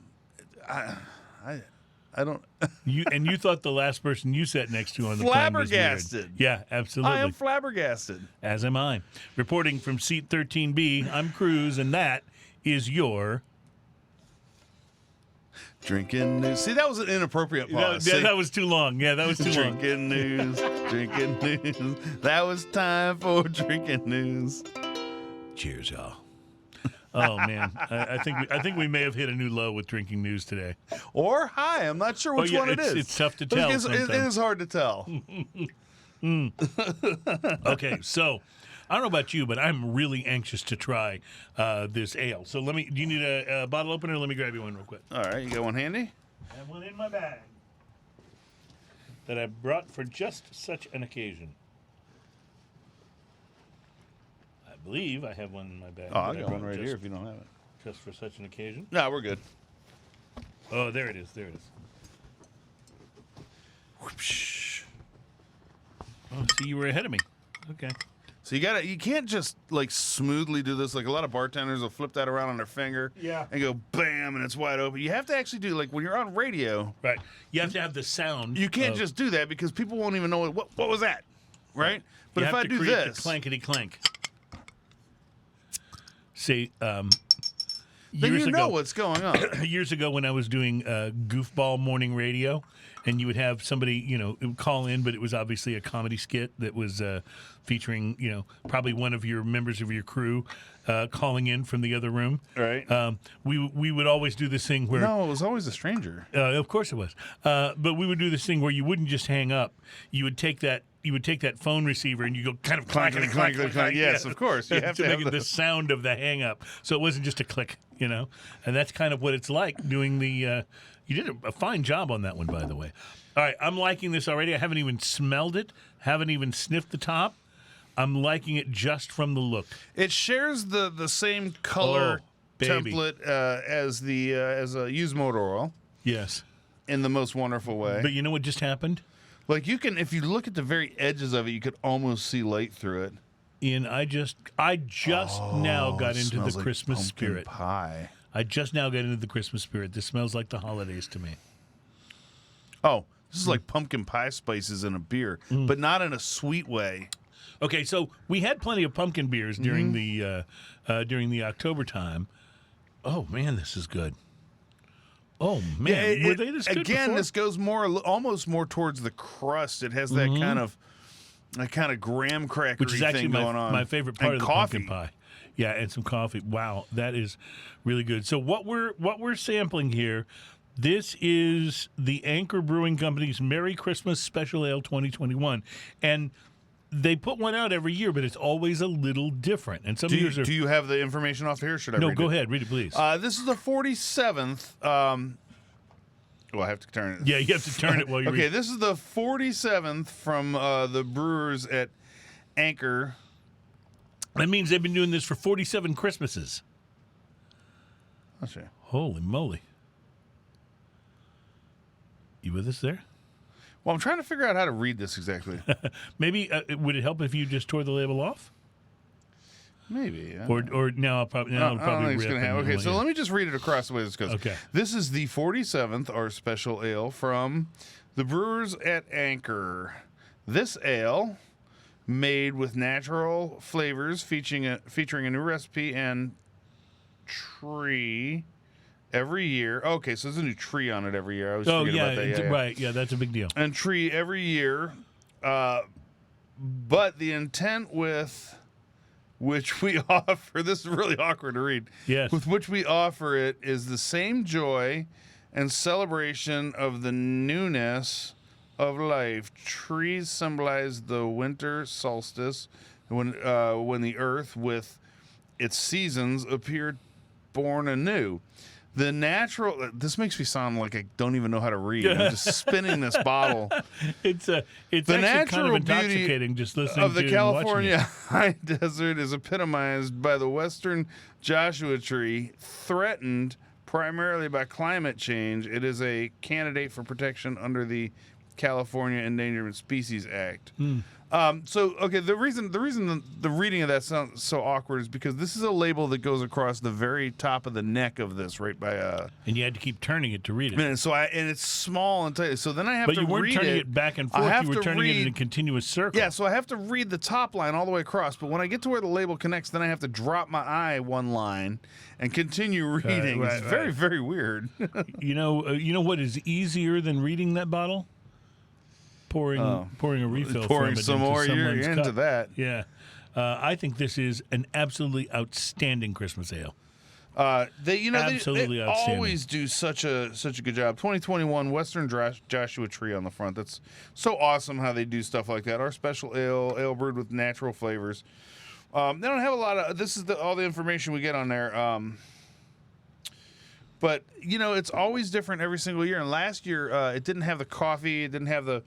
don't. You thought the last person you sat next to on the plane was flabbergasted. weird. Yeah, absolutely. I am flabbergasted. As am I. Reporting from seat 13B, I'm Cruz, and that is your... Drinking news. See, that was an inappropriate pause. That was too long. Yeah, that was too long. Drinking news. Drinking news. That was time for drinking news. Cheers, y'all. Oh man, I think we may have hit a new low with drinking news today. Or high. I'm not sure which one it is. It's tough to tell. It is hard to tell. Okay, so I don't know about you, but I'm really anxious to try this ale. So do you need a bottle opener? Let me grab you one real quick. All right, you got one handy? I have one in my bag that I brought for just such an occasion. I believe I have one in my bag. Oh, I got one right here if you don't have it. Just for such an occasion? No, we're good. Oh, there it is. There it is. Whoopsh. Oh, see, you were ahead of me. Okay. So you can't just like smoothly do this. Like a lot of bartenders will flip that around on their finger, and go bam, and it's wide open. You have to actually do like when you're on radio, right? You have to have the sound. You can't just do that because people won't even know what was that, right? But if I do this, the clankety clank. See, then you know what's going on. Years ago, when I was doing goofball morning radio, and you would have somebody, call in, but it was obviously a comedy skit that was featuring, probably one of your members of your crew calling in from the other room. Right. We would always do this thing where... No, it was always a stranger. Of course it was. But we would do this thing where you wouldn't just hang up. You would take that phone receiver and you go kind of clank. Yes, of course. You have to make it the sound of the hang up. So it wasn't just a click, And that's kind of what it's like doing the... you did a fine job on that one, by the way. All right, I'm liking this already. I haven't even smelled it. Haven't even sniffed the top. I'm liking it just from the look. It shares the same color template as a used motor oil. Yes. In the most wonderful way. But you know what just happened? Like if you look at the very edges of it, you could almost see light through it. Ian, I just now got into the Christmas spirit. Pie. I just now got into the Christmas spirit. This smells like the holidays to me. Oh, this is like pumpkin pie spices in a beer, but not in a sweet way. Okay, so we had plenty of pumpkin beers during the October time. Oh man, this is good. Oh man, were they this good again? Before? This goes almost more towards the crust. It has that kind of graham crackery which is actually thing going on. My favorite part and of the coffee. pumpkin pie. Yeah, and some coffee. Wow, that is really good. So what we're sampling here, this is the Anchor Brewing Company's Merry Christmas Special Ale 2021, and they put one out every year, but it's always a little different. And some years do you have the information off here? Should I? No, go ahead, read it, please. This is the 47th. I have to turn it. Yeah, you have to turn it while you read. Okay, this is the 47th from the Brewers at Anchor. That means they've been doing this for 47 Christmases. That's right. Holy moly. You with us there? Well, I'm trying to figure out how to read this exactly. Maybe, would it help if you just tore the label off? Maybe. Or now I'll probably rip it. Okay, so let me just read it across the way this goes. Okay. This is the 47th, our special ale from the Brewers at Anchor. This ale, made with natural flavors, featuring a new recipe and tree every year. Okay, so there's a new tree on it every year. I was forgetting about that. Right. Yeah, that's a big deal. And tree every year. But the intent with which we offer. This is really awkward to read. Yes. With which we offer it is the same joy and celebration of the newness of life. Trees symbolize the winter solstice, when the earth with its seasons appeared born anew. The natural. This makes me sound like I don't even know how to read. I'm just spinning this bottle. It's the actually natural kind of intoxicating just listening of the to and California watching it. high desert is epitomized by the western Joshua tree, threatened primarily by climate change. It is a candidate for protection under the California Endangered Species Act. The reason the reading of that sounds so awkward is because this is a label that goes across the very top of the neck of this, right by and you had to keep turning it to read it. and it's small and tight. So then I have But to you weren't read turning it back and I forth. have You were to turning it in a read- continuous circle. Yeah, so I have to read the top line all the way across. But when I get to where the label connects, then I have to drop my eye one line and continue reading. right, It's very, right. very weird. You know what is easier than reading that bottle? Pouring a refill Pouring from it some into more, you're someone's into cup. that. Yeah. I think this is an absolutely outstanding Christmas ale. They Absolutely they outstanding. always do such a good job. 2021 Western Joshua tree on the front. That's so awesome how they do stuff like that. Our special ale brewed with natural flavors. They don't have a lot of. This is all the information we get on there. But it's always different every single year. And last year, it didn't have the coffee. It didn't have the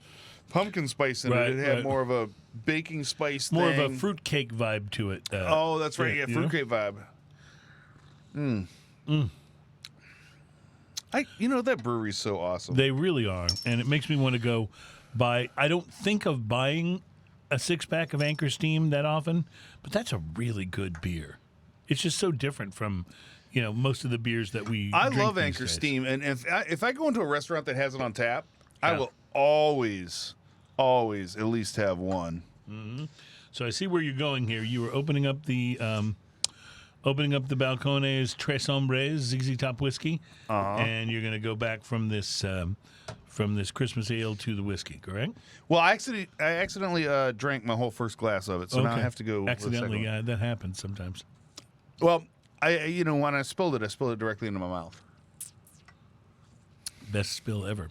pumpkin spice in Right, it. It had right. more of a baking spice More thing. of a fruitcake vibe to it. Oh, that's right. Yeah, you know? fruitcake vibe. That brewery's so awesome. They really are. And it makes me want to go buy. I don't think of buying a 6-pack of Anchor Steam that often, but that's a really good beer. It's just so different from, most of the beers that we I drink love these Anchor days. Steam, and if I go into a restaurant that has it on tap, I Yeah. will always at least have one. So I see where you're going here. You were opening up the Balcones Tres Hombres Zzz Top Whiskey, and you're going to go back from this Christmas ale to the whiskey, correct? Well, I accidentally drank my whole first glass of it, so now I have to go accidentally. with the second Yeah, that happens sometimes. one. Well, when I spilled it directly into my mouth. Best spill ever.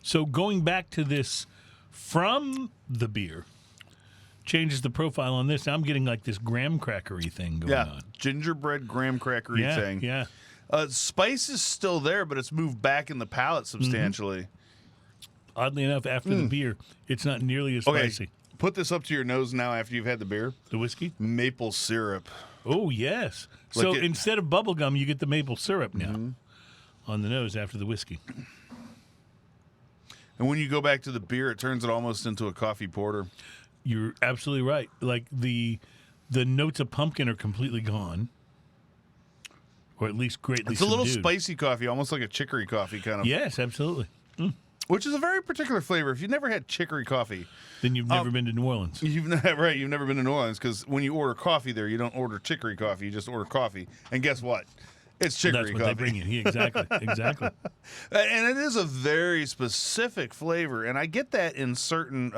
So going back to this from the beer changes the profile on this. Now I'm getting like this graham crackery thing going on. Gingerbread graham crackery thing. Yeah. Spice is still there, but it's moved back in the palate substantially. Oddly enough, after the beer, it's not nearly as spicy. Put this up to your nose now after you've had the beer. The whiskey? Maple syrup. Oh, yes. Like So it- instead of bubble gum, you get the maple syrup now on the nose after the whiskey. And when you go back to the beer, it turns it almost into a coffee porter. You're absolutely right. Like the notes of pumpkin are completely gone, or at least greatly It's a little subdued. spicy coffee, almost like a chicory coffee kind of. Yes, absolutely. Which is a very particular flavor. If you've never had chicory coffee, Then you've never been to New Orleans. you've never been to New Orleans, because when you order coffee there, you don't order chicory coffee, you just order coffee. And guess what? It's chicory That's what coffee. they bring you. Yeah, exactly. Exactly. And it is a very specific flavor, and I get that in certain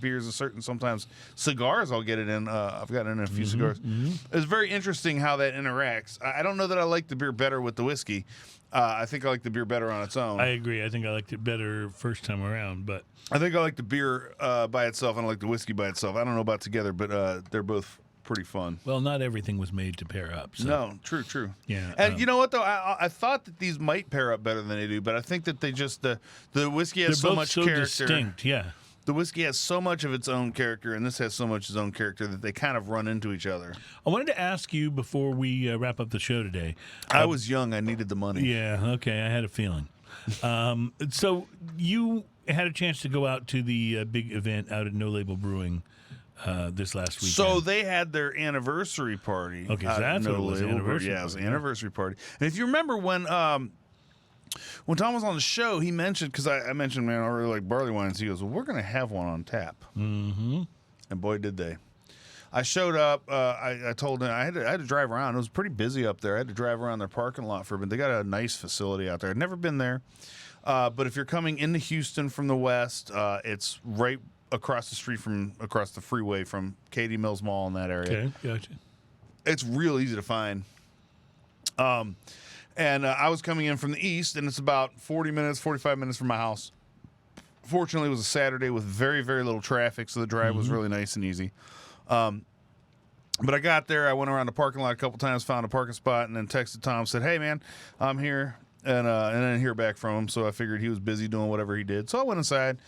beers and certain sometimes cigars. I'll get it in. I've gotten it in a few cigars. It's very interesting how that interacts. I don't know that I like the beer better with the whiskey. I think I like the beer better on its own. I agree. I think I liked it better first time around, but I think I like the beer by itself, and I like the whiskey by itself. I don't know about together, but they're both pretty fun. well, not everything was made to pair up. So. No, true. Yeah, And you know what though? I thought that these might pair up better than they do, but I think that they just the whiskey They're has so both much so character. distinct. Yeah. The whiskey has so much of its own character, and this has so much of its own character that they kind of run into each other. I wanted to ask you before we wrap up the show today. I was young; I needed the money. Yeah, okay, I had a feeling. So you had a chance to go out to the big event out at No Label Brewing this last weekend. So they had their anniversary party. Okay, so out at that's No what it was, Label. anniversary Yeah, it was an party, yeah. anniversary party. And if you remember when Tom was on the show, he mentioned, because I mentioned, man, I really like barley wines. He goes, well, we're going to have one on tap. Mm-hmm. And boy, did they. I showed up. I told him I had to drive around. It was pretty busy up there. I had to drive around their parking lot for a bit. They got a nice facility out there. I'd never been there. But if you're coming into Houston from the west, it's right across the street across the freeway from Katy Mills Mall in that area. Okay, gotcha. It's real easy to find. And I was coming in from the east, and it's about 45 minutes from my house. Fortunately, it was a Saturday with very, very little traffic, so the drive was really nice and easy. But I got there. I went around the parking lot a couple times, found a parking spot, and then texted Tom, said, "Hey, man, I'm here." And I didn't hear back from him, so I figured he was busy doing whatever he did. So I went inside,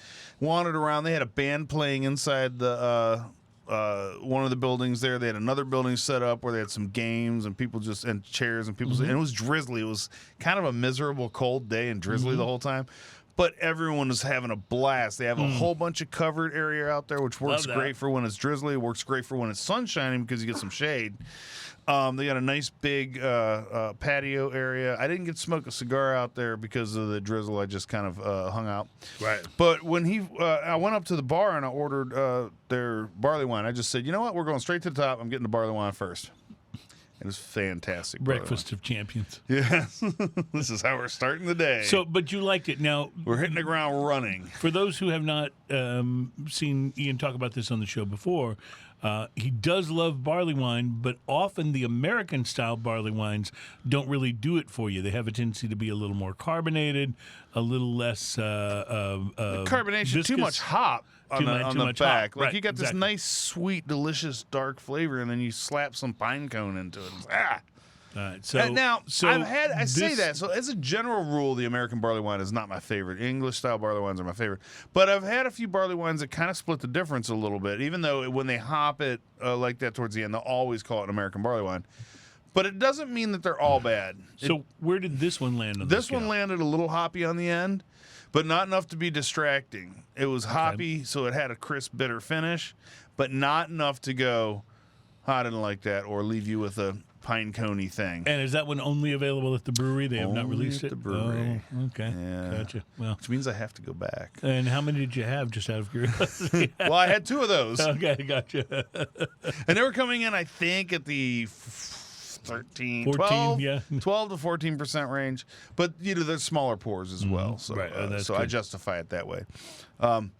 wandered around. They had a band playing inside the one of the buildings there. They had another building set up where they had some games and people and chairs and people. And it was drizzly. It was kind of a miserable, cold day and drizzly the whole time. But everyone was having a blast. They have a whole bunch of covered area out there, which works great for when it's drizzly. It works great for when it's sun shining because you get some shade. They got a nice big patio area. I didn't get to smoke a cigar out there because of the drizzle. I just kind of hung out. Right. But when I went up to the bar and I ordered their barley wine. I just said, you know what? We're going straight to the top. I'm getting the barley wine first. It was fantastic. Breakfast of champions. Yeah. This is how we're starting the day. So, but you liked it. Now, we're hitting the ground running. For those who have not seen Ian talk about this on the show before, he does love barley wine, but often the American-style barley wines don't really do it for you. They have a tendency to be a little more carbonated, a little less carbonation, viscous. Too much hop on the back. Hop. Like right, you got exactly. this nice, sweet, delicious, dark flavor, and then you slap some pine cone into it. All right, so I say that. So as a general rule, the American barley wine is not my favorite. English style barley wines are my favorite. But I've had a few barley wines that kind of split the difference a little bit. Even though when they hop it like that towards the end, they'll always call it an American barley wine. But it doesn't mean that they're all bad. So where did this one land on this one landed a little hoppy on the end, but not enough to be distracting. It was hoppy, so it had a crisp, bitter finish, but not enough to go, I didn't like that, or leave you with a pine coney thing. And is that one only available at the brewery? They have not released it? At the brewery. Oh, okay. Yeah. Gotcha. Well, which means I have to go back. And how many did you have, just out of curiosity? Well, I had 2 of those. Okay, gotcha. And they were coming in, I think, at the 13, 14, 12, yeah. 12 to 14% range. But, there's smaller pours as well. So, right. So I justify it that way. And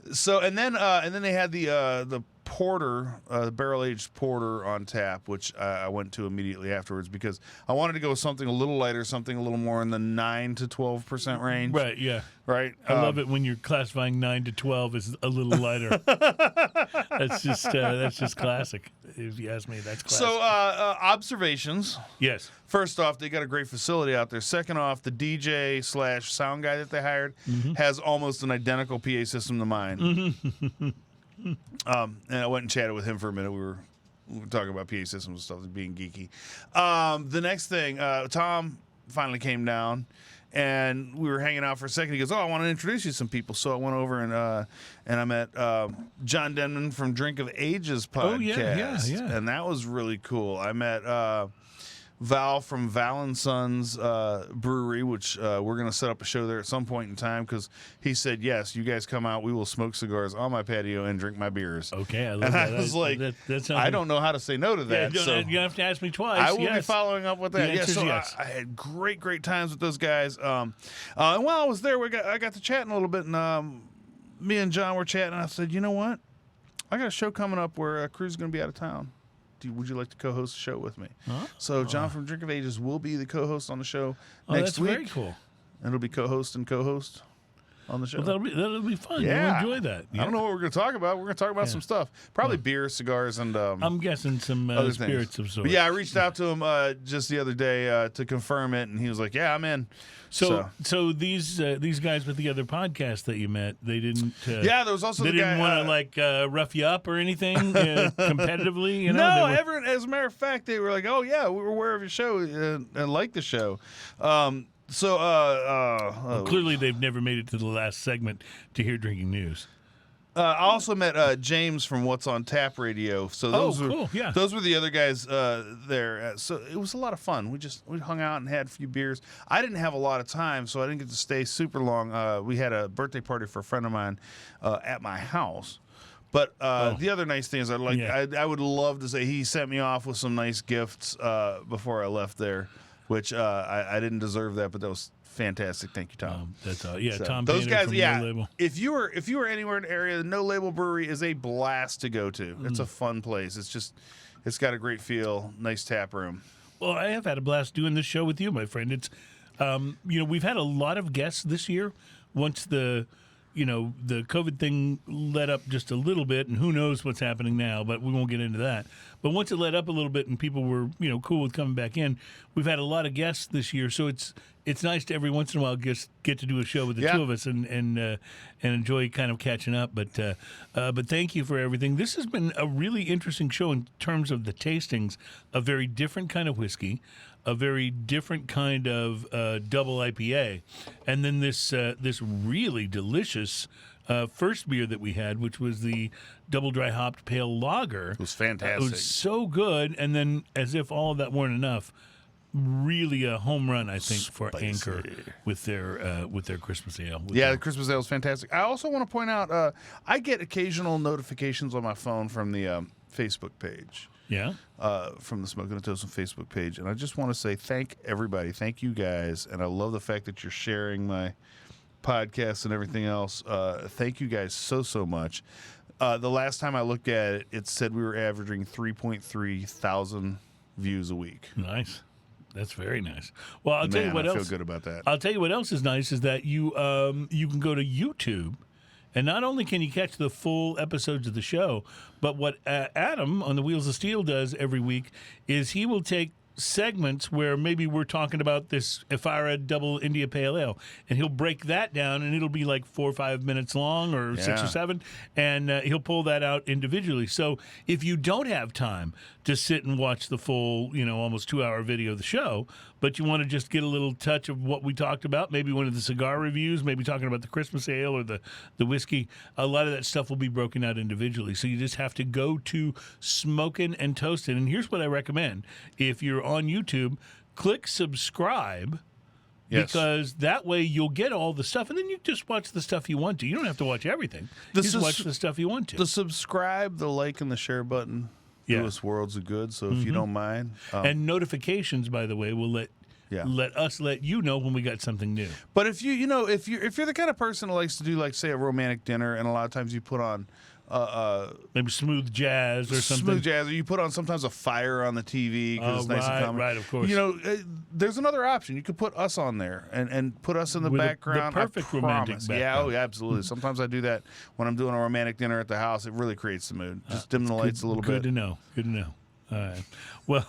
then they had the porter, barrel-aged porter on tap, which I went to immediately afterwards because I wanted to go with something a little lighter, something a little more in the 9 to 12% range. Right, yeah. Right? I love it when you're classifying 9 to 12 as a little lighter. That's just classic. If you ask me, that's classic. So, observations. Yes. First off, they got a great facility out there. Second off, the DJ/sound guy that they hired has almost an identical PA system to mine. And I went and chatted with him for a minute. We were talking about PA systems and stuff, being geeky. The next thing, Tom finally came down, and we were hanging out for a second. He goes, "Oh, I want to introduce you to some people." So I went over and I met John Denman from Drink of Ages podcast. Oh, yeah. And that was really cool. I met Val from Val & Sons Brewery, which we're going to set up a show there at some point in time because he said, yes, you guys come out, we will smoke cigars on my patio and drink my beers. Okay, I love and that. I was like, that I don't know how to say no to that. Yeah, you have to ask me twice. I will be following up with that. The answer's yes. I had great times with those guys. And while I was there, I got to chatting a little bit, and me and John were chatting, and I said, you know what? I got a show coming up where Crew's going to be out of town. Would you like to co-host the show with me? Huh? So John from Drink of Ages will be the co-host on the show next week. Very cool. And it'll be co-host and co-host on the show. Well, that'll be fun. Yeah. You'll enjoy that. Yeah. I don't know what we're going to talk about. We're going to talk about some stuff. Probably beer, cigars, and I'm guessing some other spirits things. of sorts. But yeah, I reached out to him just the other day to confirm it, and he was like, "Yeah, I'm in." So these guys with the other podcast that you met, they didn't. Yeah, there was also they the guy. Didn't want to rough you up or anything competitively. You know? No, as a matter of fact, they were like, "Oh yeah, we were aware of your show and liked the show." Clearly, they've never made it to the last segment to hear drinking news. I also met James from What's on Tap Radio. So those cool. Yeah. Those were the other guys there. So it was a lot of fun. We hung out and had a few beers. I didn't have a lot of time, so I didn't get to stay super long. We had a birthday party for a friend of mine at my house. But the other nice thing is I would love to say he sent me off with some nice gifts before I left there, which I didn't deserve that, but that was fantastic. Thank you, Tom. That's all. Yeah, so, Tom. Those guys. From Yeah. No Label. If you were anywhere in the area, the No Label Brewery is a blast to go to. It's a fun place. It's just It's got a great feel, nice tap room. Well, I have had a blast doing this show with you, my friend. It's, we've had a lot of guests this year. Once the COVID thing let up just a little bit, and who knows what's happening now, but we won't get into that. But once it let up a little bit and people were, cool with coming back in, we've had a lot of guests this year. So it's nice to every once in a while get to do a show with the two of us and enjoy kind of catching up. But thank you for everything. This has been a really interesting show in terms of the tastings. A very different kind of whiskey, a very different kind of double IPA, and then this really delicious first beer that we had, which was the double dry hopped pale lager. It was fantastic. It was so good, and then as if all of that weren't enough, really a home run, I think, for Anchor with their Christmas ale. The Christmas ale is fantastic. I also want to point out, I get occasional notifications on my phone from the Facebook page. Yeah. From the Smoking and Toasting Facebook page. And I just want to say thank everybody. Thank you guys. And I love the fact that you're sharing my podcast and everything else. Thank you guys so much. The last time I looked at it, it said we were averaging 3.3 thousand views a week. Nice. That's very nice. Well, I'll tell you what else. I feel good about that. I'll tell you what else is nice is that you can go to YouTube, and not only can you catch the full episodes of the show, but what Adam on the Wheels of Steel does every week is he will take segments where maybe we're talking about this Ephyra Double India Pale Ale, and he'll break that down, and it'll be like 4 or 5 minutes long, or 6 or 7, and he'll pull that out individually. So if you don't have time to sit and watch the full, almost 2-hour video of the show, but you want to just get a little touch of what we talked about, maybe one of the cigar reviews, maybe talking about the Christmas ale or the whiskey, a lot of that stuff will be broken out individually. So you just have to go to Smokin' and Toastin'. And here's what I recommend. If you're on YouTube, click subscribe. Yes. Because that way you'll get all the stuff, and then you just watch the stuff you want to. You don't have to watch everything. You just watch the stuff you want to. The subscribe, the like, and the share button do us worlds of good. So if you don't mind. And notifications, by the way, will let us let you know when we got something new. But if you're the kind of person who likes to do, like, say, a romantic dinner, and a lot of times you put on maybe smooth jazz or something. Smooth jazz, or you put on sometimes a fire on the TV because it's nice and calm. Right, of course. There's another option. You could put us on there and put us in the background. The perfect romantic background. Yeah, absolutely. Sometimes I do that when I'm doing a romantic dinner at the house. It really creates the mood. Just dim the lights a little bit. Good to know. Good to know. All right. Well,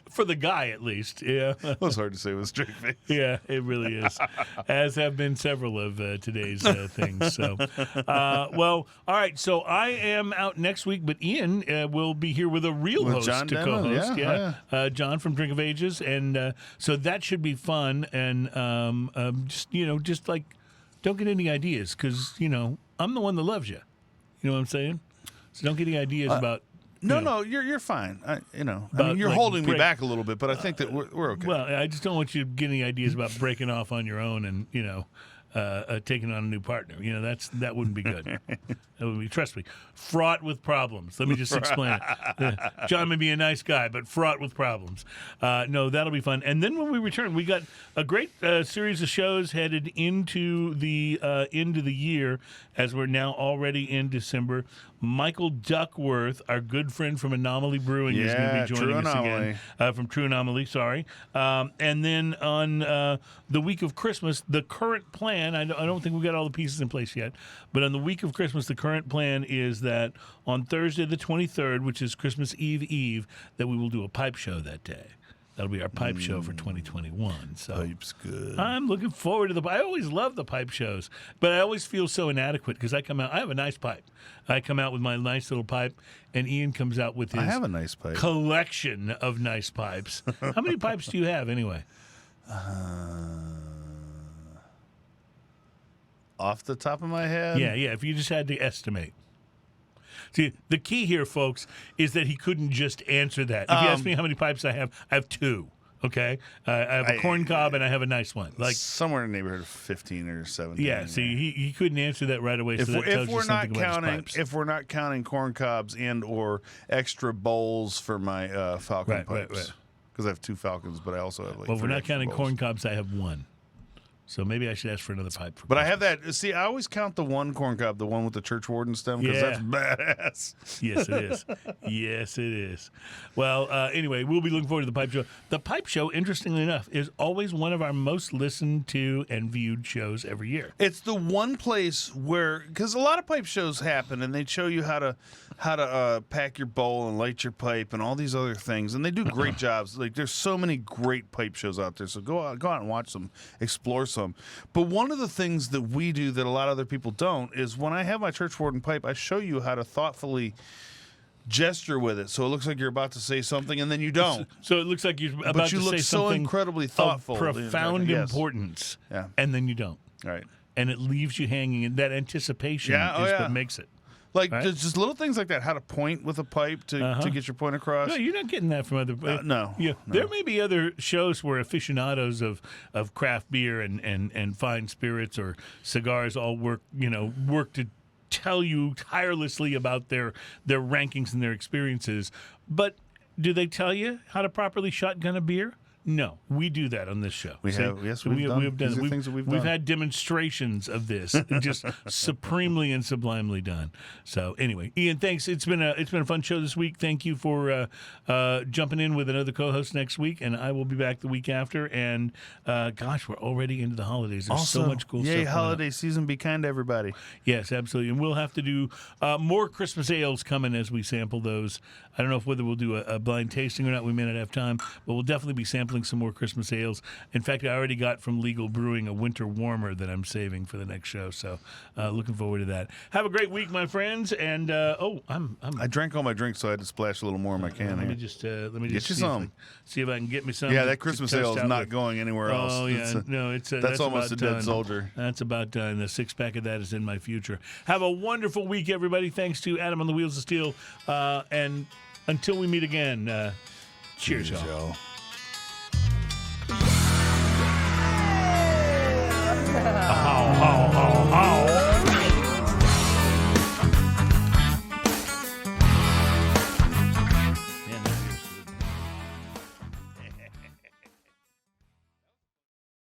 for the guy, at least. Yeah. It was hard to say with a straight face. Yeah, it really is. As have been several of today's things. So, all right. So I am out next week, but Ian will be here with a real host John to co-host. John from Drink of Ages. And so that should be fun. And just like, don't get any ideas because, I'm the one that loves you. You know what I'm saying? So don't get any ideas about... No, you're fine. You're holding me back a little bit, but I think that we're okay. Well, I just don't want you to get any ideas about breaking off on your own and taking on a new partner. That wouldn't be good. That would be, trust me, fraught with problems. Let me just explain it. John may be a nice guy, but fraught with problems. No, that'll be fun. And then when we return, we got a great series of shows headed into the end of the year, as we're now already in December. Michael Duckworth, our good friend from Anomaly Brewing, is going to be joining us again. From True Anomaly, sorry. And then on the week of Christmas, the current plan, I don't think we've got all the pieces in place yet, but on the week of Christmas, the current plan is that on Thursday the 23rd, which is Christmas Eve, that we will do a pipe show that day. That'll be our pipe show for 2021. So pipe's good. I'm looking forward to I always love the pipe shows, but I always feel so inadequate because I have a nice pipe. I come out with my nice little pipe, and Ian comes out with his I have a nice pipe. Collection of nice pipes. How many pipes do you have anyway? Off the top of my head? Yeah, if you just had to estimate. See, the key here, folks, is that he couldn't just answer that. If you ask me how many pipes I have 2. Okay, I have a corn cob and I have a nice one, like somewhere in the neighborhood of 15 or 17. Yeah, see, he couldn't answer that right away. So that tells you something about his pipes. If we're not counting corn cobs and or extra bowls for my Falcon pipes, because I have 2 Falcons, but I also have if we're not counting corn cobs, I have 1. So maybe I should ask for another pipe. But I have that. See, I always count the one corn cob, the one with the church warden stem, because that's badass. Yes, it is. Yes, it is. Well, anyway, we'll be looking forward to the pipe show. The pipe show, interestingly enough, is always one of our most listened to and viewed shows every year. It's the one place where, because a lot of pipe shows happen, and they show you how to pack your bowl and light your pipe and all these other things, and they do great jobs. Like, there's so many great pipe shows out there, so go out and watch them, explore some. But one of the things that we do that a lot of other people don't is when I have my church warden pipe, I show you how to thoughtfully gesture with it, so it looks like you're about to say something, and then you don't. So it looks like you're about to say so something incredibly thoughtful, of profound importance, and then you don't. Right. And it leaves you hanging, and that anticipation is what makes it. Like, just little things like that, how to point with a pipe to get your point across. No, you're not getting that from other... No. There may be other shows where aficionados of craft beer and fine spirits or cigars all work to tell you tirelessly about their rankings and their experiences. But do they tell you how to properly shotgun a beer? No, we do that on this show. We've done things that we've done. We've had demonstrations of this, just supremely and sublimely done. So anyway, Ian, thanks. It's been a fun show this week. Thank you for jumping in with another co-host next week, and I will be back the week after. And gosh, we're already into the holidays. There's so much cool stuff. Yay, holiday season! Be kind to everybody. Yes, absolutely. And we'll have to do more Christmas ales coming as we sample those. I don't know whether we'll do a blind tasting or not. We may not have time, but we'll definitely be sampling some more Christmas ales. In fact, I already got from Legal Brewing a winter warmer that I'm saving for the next show. So looking forward to that. Have a great week, my friends. And I drank all my drinks, so I had to splash a little more in my can. Let me just get you some. See if I can get me some. Yeah, that Christmas ale is not going anywhere else. Oh yeah, that's almost a dead soldier. That's about done. The 6-pack of that is in my future. Have a wonderful week, everybody. Thanks to Adam on the Wheels of Steel. And until we meet again, cheers, y'all.